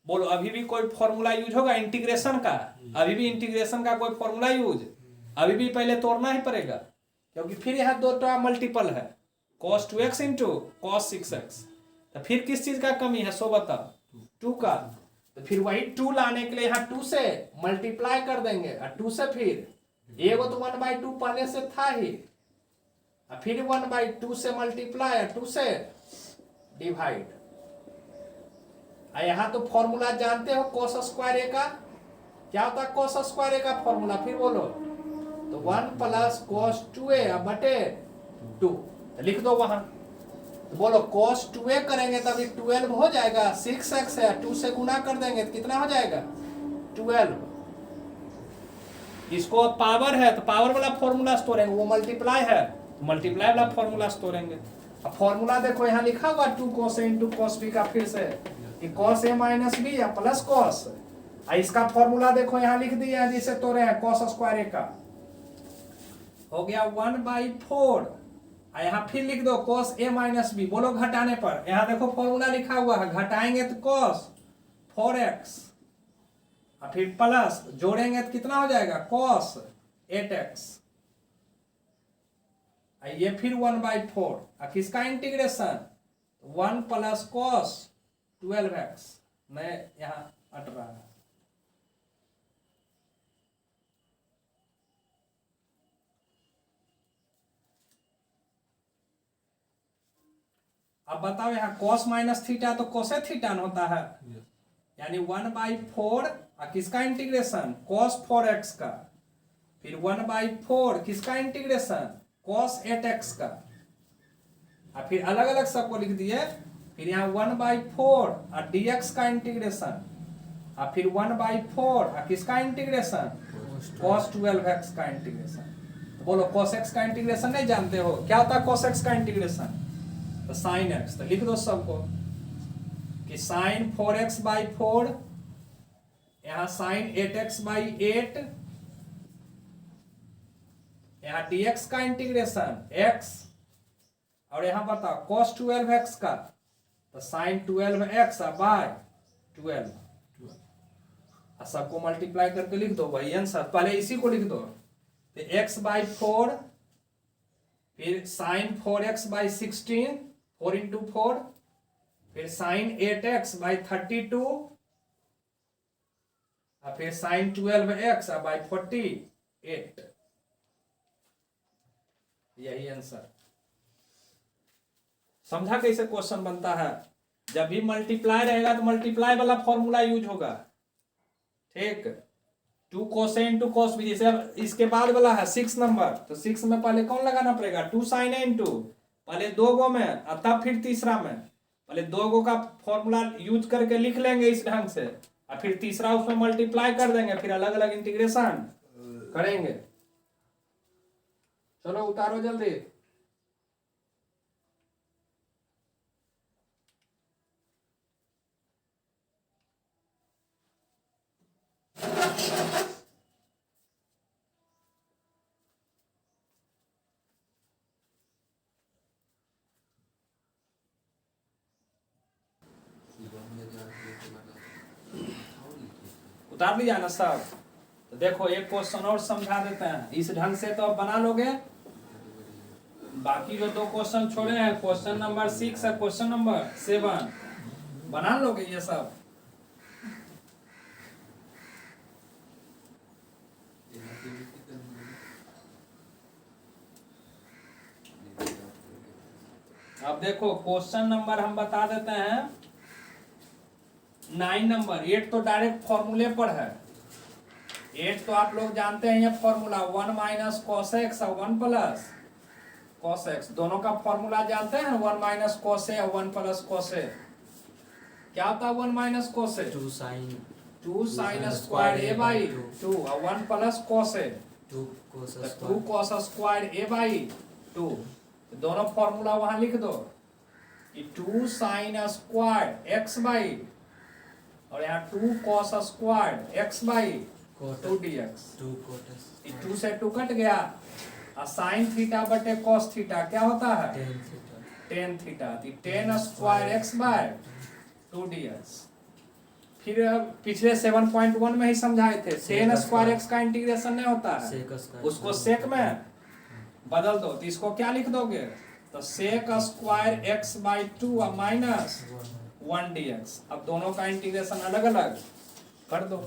बोलो अभी भी कोई फॉर्मूला यूज होगा इंटीग्रेशन का? अभी भी इंटीग्रेशन का कोई फॉर्मूला यूज? अभी भी पहले तोड़ना ही पड़ेगा, क्योंकि फिर यहाँ दो टर्म मल्टीपल है, cos 2x into cos 6x। तो फिर किस चीज का कमी है सो बताओ, 2 का। तो फिर वही 2 लाने के लिए यहाँ 2 से मल्टीप्लाई कर देंगे, और 2 से फिर एगो तो 1/2 पहले से था ही, और फिर 1/2 से मल्टीप्लाई और 2 से डिवाइड। यहाँ तो फॉर्मूला जानते हो cos स्क्वायर ए का क्या होता है, cos स्क्वायर ए का फॉर्मूला फिर बोलो, तो 1 प्लस cos 2a बटे 2, तो लिख दो वहां। तो बोलो cos 2a करेंगे तब 12 हो जाएगा, 6x है 2 से गुना कर देंगे तो कितना हो जाएगा 12। इसको पावर है तो पावर वाला फॉर्मूला तोड़ेंगे, वो मल्टीप्लाई है मल्टीप्लाई वाला फॉर्मूला तोड़ेंगे। अब फॉर्मूला देखो यहाँ लिखा हुआ 2 cos a into cos b का, फिर से कि cos a माइनस बी या प्लस cos, इसका फॉर्मूला देखो यहाँ लिख दिया है जिसे तोड़े हैं cos स्क्वायर a का, हो गया 1/4। यहाँ फिर लिख दो cos a माइनस बी, बोलो घटाने पर, यहाँ देखो फॉर्मूला लिखा हुआ है, घटाएंगे तो cos 4x, और फिर प्लस जोड़ेंगे तो कितना हो जाएगा cos 8x, ये फिर 1/4, और किसका इंटीग्रेशन 1 प्लस cos 12x, मैं यहाँ अट रहा है। अब बताओ यहाँ cos माइनस थीटा तो cos थीटा होता है, यानी 1/4, और किसका इंटीग्रेशन cos 4x का, फिर 1/4 किसका इंटीग्रेशन cos 8x का, और फिर अलग अलग सबको लिख दिए, फिर यहाँ 1/4 और dx का इंटीग्रेशन, और फिर 1/4 और किसका इंटीग्रेशन cos 12x का इंटीग्रेशन। तो बोलो cos x का इंटीग्रेशन नहीं जानते हो, क्या होता है cos x का इंटीग्रेशन, तो sin x। तो लिख दो सबको कि sin 4x/4, यहाँ sin 8x/8, यहाँ dx का इंटीग्रेशन x, और यहाँ बताओ cos 12x का, तो sin 12x बाय 12, सबको मल्टीप्लाई करके लिख दो वही आंसर। पहले इसी को लिख दो, तो x/4, फिर sin 4x/16, 4 इंटू 4, फिर sin 8x/32, और फिर sin 12x/48, यही आंसर। समझा कैसे क्वेश्चन बनता है? जब भी मल्टीप्लाई रहेगा तो मल्टीप्लाई वाला फॉर्मूला यूज होगा, ठीक। 2 cos a into cos b, जैसे अब इसके बाद वाला है 6 नंबर, तो 6 में पहले कौन लगाना पड़ेगा 2 sin a इंटू, पहले 2 गो में और तब फिर तीसरा में, पहले 2 गो का फॉर्मूला यूज करके लिख लेंगे इस ढंग से, और फिर तीसरा उसमें मल्टीप्लाई कर देंगे, फिर अलग अलग इंटीग्रेशन करेंगे। चलो उतारो जल्दी। उतार लिया ना सब। तो देखो एक क्वेश्चन और समझा देते हैं, इस ढंग से तो आप बना लोगे। बाकी जो दो क्वेश्चन छोड़े हैं, क्वेश्चन नंबर 6 और क्वेश्चन नंबर 7, बना लोगे ये सब। अब देखो क्वेश्चन नंबर हम बता देते हैं 9 नंबर। 8 तो डायरेक्ट फॉर्मूले पर है। 8 तो आप लोग जानते हैं ये फॉर्मूला 1 माइनस कॉस एक्स और 1 प्लस कॉस एक्स, दोनों का फॉर्मूला जानते हैं। 1 माइनस कॉस ए और 1 प्लस कॉस ए क्या होता है? 1 minus cos A 2 sign square A by 2 और 1 plus cos A 2 cos 2 cos square A by 2। दोनों फॉर्मूला वहां लिख दो कि 2 साइन स्क्वायर एक्स बाई और यहाँ 2 cos square x by 2 dx। 2 cos 2 से 2 कट गया और साइन थीटा बटे कॉस थीटा क्या होता है? 10 theta ten theta. 10 square x by 2 dx। फिर पिछले 7.1 में ही समझाए थे 10 स्क्वायर एक्स का इंटीग्रेशन नहीं होता है, sec square उसको सेक में बदल दो। तो इसको क्या लिख दोगे? तो सेक स्क्वायर एक्स बाई 2 और माइनस 1 dx। अब दोनों का इंटीग्रेशन अलग अलग कर दो।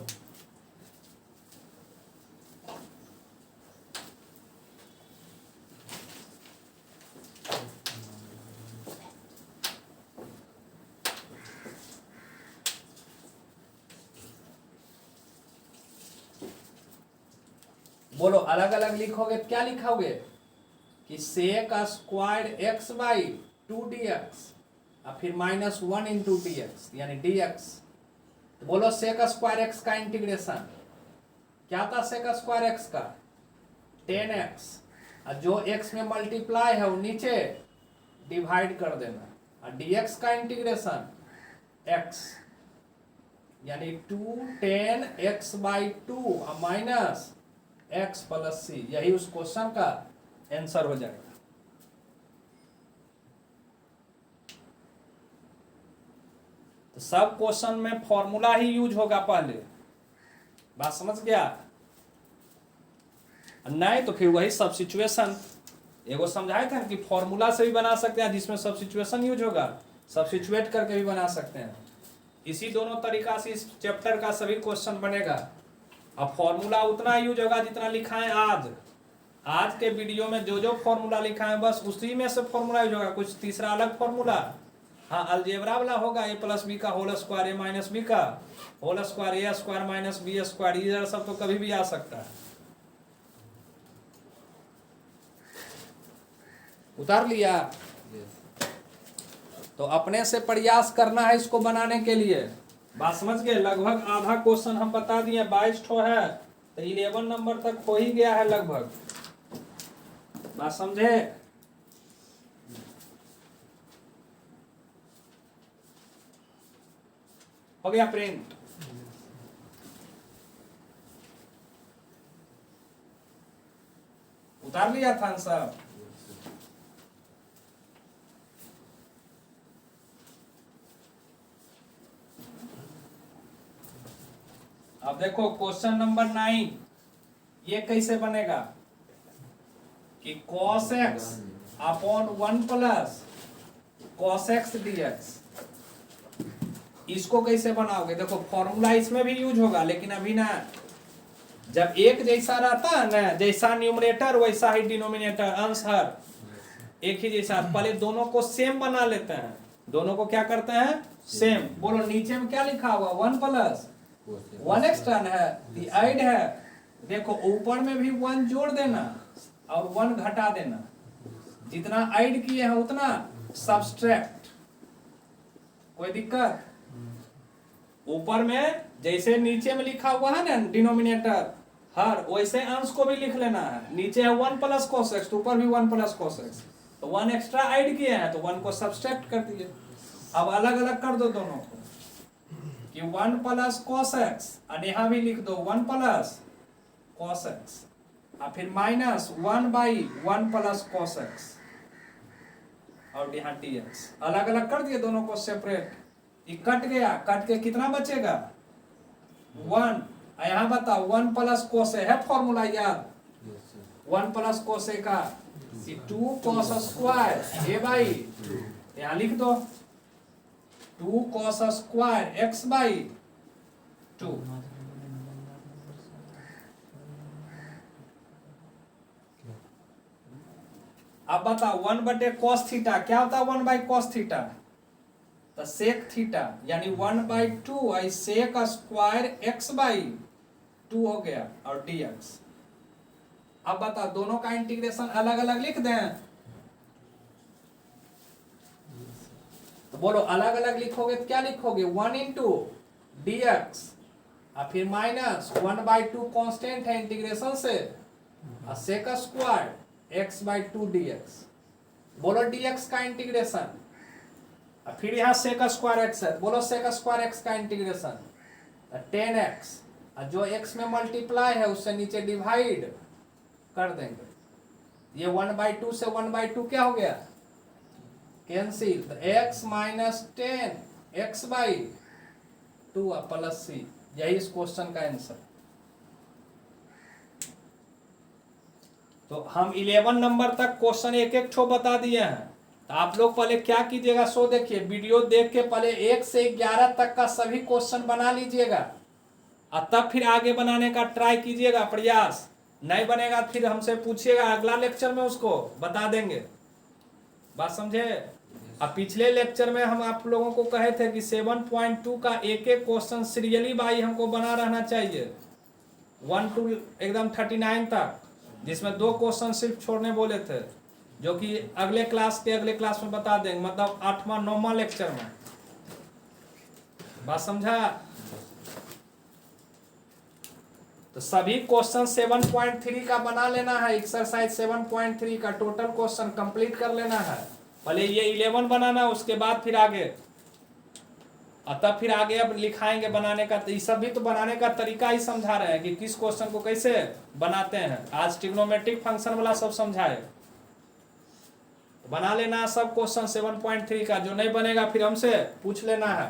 बोलो अलग अलग लिखोगे तो क्या लिखोगे कि sec square x by 2 dx और फिर माइनस 1 इंटू dx यानी dx। तो बोलो सेक स्क्वायर एक्स का इंटीग्रेशन क्या था? सेक स्क्वायर एक्स का 10x और जो x में मल्टीप्लाई है वो नीचे डिवाइड कर देना, और dx का इंटीग्रेशन x यानी 2 10x बाई 2 और माइनस x प्लस सी। यही उस क्वेश्चन का आंसर हो जाएगा। तो सब क्वेश्चन में फॉर्मूला ही यूज होगा पहले, बात समझ गया? नहीं तो फिर वही सब्स्टिट्यूशन एगो समझाए थे कि फॉर्मूला से भी बना सकते हैं जिसमें सब्स्टिट्यूशन यूज होगा, सब्स्टिट्यूट करके भी बना सकते हैं। इसी दोनों तरीका से इस चैप्टर का सभी क्वेश्चन बनेगा। अब फॉर्मूला उतना यूज होगा जितना लिखा है आज के वीडियो में जो जो फॉर्मूला लिखा है बस उसी में से फॉर्मूला यूज होगा, कुछ तीसरा अलग फॉर्मूला हाँ अलजेब्रा वाला होगा। ए प्लस बी का होल स्क्वायर ए माइनस बी का होल स्क्वायर ए स्क्वायर माइनस बी स्क्वायर, ये सब तो कभी भी आ सकता है। उतार लिया? तो अपने से प्रयास करना है इसको बनाने के लिए। बात समझ गए? लगभग आधा क्वेश्चन हम बता दिए, 22 ठो है तो 11 नंबर तक हो ही गया है लगभग। बात समझे? हो गया प्रिंट? उतार लिया था सब? अब देखो क्वेश्चन नंबर 9 ये कैसे बनेगा कि cos x upon 1 plus cos x dx। इसको कैसे बनाओगे? देखो फॉर्मूला इसमें भी यूज होगा, लेकिन अभी ना, जब एक जैसा रहता है ना, जैसा न्यूमरेटर वैसा ही डिनोमिनेटर, अंश हर एक ही जैसा। पहले दोनों को सेम बना लेते हैं। दोनों को क्या करते हैं? सेम। बोलो नीचे में क्या लिखा हुआ? 1 प्लस 1 एक्स्ट्रा है, ऐड है। देखो ऊपर में भी 1 जोड़ देना और 1 घटा देना, जितना ऐड किए हैं उतना सब्सट्रैक्ट। कोई दिक्कत? ऊपर में जैसे नीचे में लिखा हुआ है ना डिनोमिनेटर हर, वैसे अंश को भी लिख लेना है। नीचे है 1 प्लस cos x, तो ऊपर भी 1 प्लस cos x। तो 1 एक्स्ट्रा ऐड किए हैं तो 1 को सब्सट्रैक्ट कर दिए। अब अलग अलग कर दो दोनों को कि 1 प्लस cos x, और यहाँ भी लिख दो 1 प्लस cos x, और फिर minus 1 by 1 plus cos x, और यहाँ dx। अलग अलग कर दिए दोनों को सेपरेट। ये कट गया, कट के कितना बचेगा? 1 यहाँ बताओ 1 प्लस कोसे है फॉर्मूला याद, 1 प्लस कोसे का 2 कॉस स्क्वायर ए बाई, यहाँ लिख दो 2 कॉस स्क्वायर एक्स बाई 2। अब बताओ 1 बटे कॉस थीटा क्या होता है 1 बाई कॉस थीटा, तो सेक थीटा यानी 1/2 आई सेक स्क्वायर एक्स बाई 2 हो गया और dx। अब बताओ दोनों का इंटीग्रेशन अलग अलग लिख दें, तो बोलो अलग अलग लिखोगे तो क्या लिखोगे 1 इंटू dx और फिर माइनस 1/2 कांस्टेंट है इंटीग्रेशन से और सेक स्क्वायर x/2 dx। बोलो dx का इंटीग्रेशन और फिर यहाँ सेक स्क्वायर x है, बोलो सेक स्क्वायर x का इंटीग्रेशन 10x और जो x में मल्टीप्लाई है उससे नीचे डिवाइड कर देंगे, ये 1/2 से 1/2 क्या हो गया कैंसिल, तो x minus 10 x/2 plus c, यही इस क्वेश्चन का आंसर। तो हम 11 नंबर तक क्वेश्चन एक एक ठो बता दिए हैं, तो आप लोग पहले क्या कीजिएगा सो देखिए वीडियो देख के पहले 1 से 11 तक का सभी क्वेश्चन बना लीजिएगा और तब फिर आगे बनाने का ट्राई कीजिएगा प्रयास, नहीं बनेगा फिर हमसे पूछिएगा अगला लेक्चर में उसको बता देंगे, बात समझे। अब पिछले लेक्चर में हम आप लोगों को कहे थे कि 7.2 का एक एक क्वेश्चन सीरियली बाई हमको बना रहना चाहिए 1 to एकदम 39 तक, जिसमें 2 क्वेश्चन सिर्फ छोड़ने बोले थे, जो कि अगले क्लास में बता देंगे, मतलब 8वां 9वां लेक्चर में, बात समझा। तो सभी क्वेश्चन 7.3 का बना लेना है, एक्सरसाइज 7.3 का टोटल क्वेश्चन कंप्लीट कर लेना है, पहले ये 11 बनाना उसके बाद फिर आगे, और तब फिर आगे अब लिखाएंगे बनाने का, तो ये सब भी तो बनाने का तरीका ही समझा रहे हैं कि किस क्वेश्चन को कैसे बनाते हैं, आज ट्रिग्नोमेट्रिक फंक्शन वाला सब समझाए, बना लेना सब क्वेश्चन 7.3 का, जो नहीं बनेगा फिर हमसे पूछ लेना है।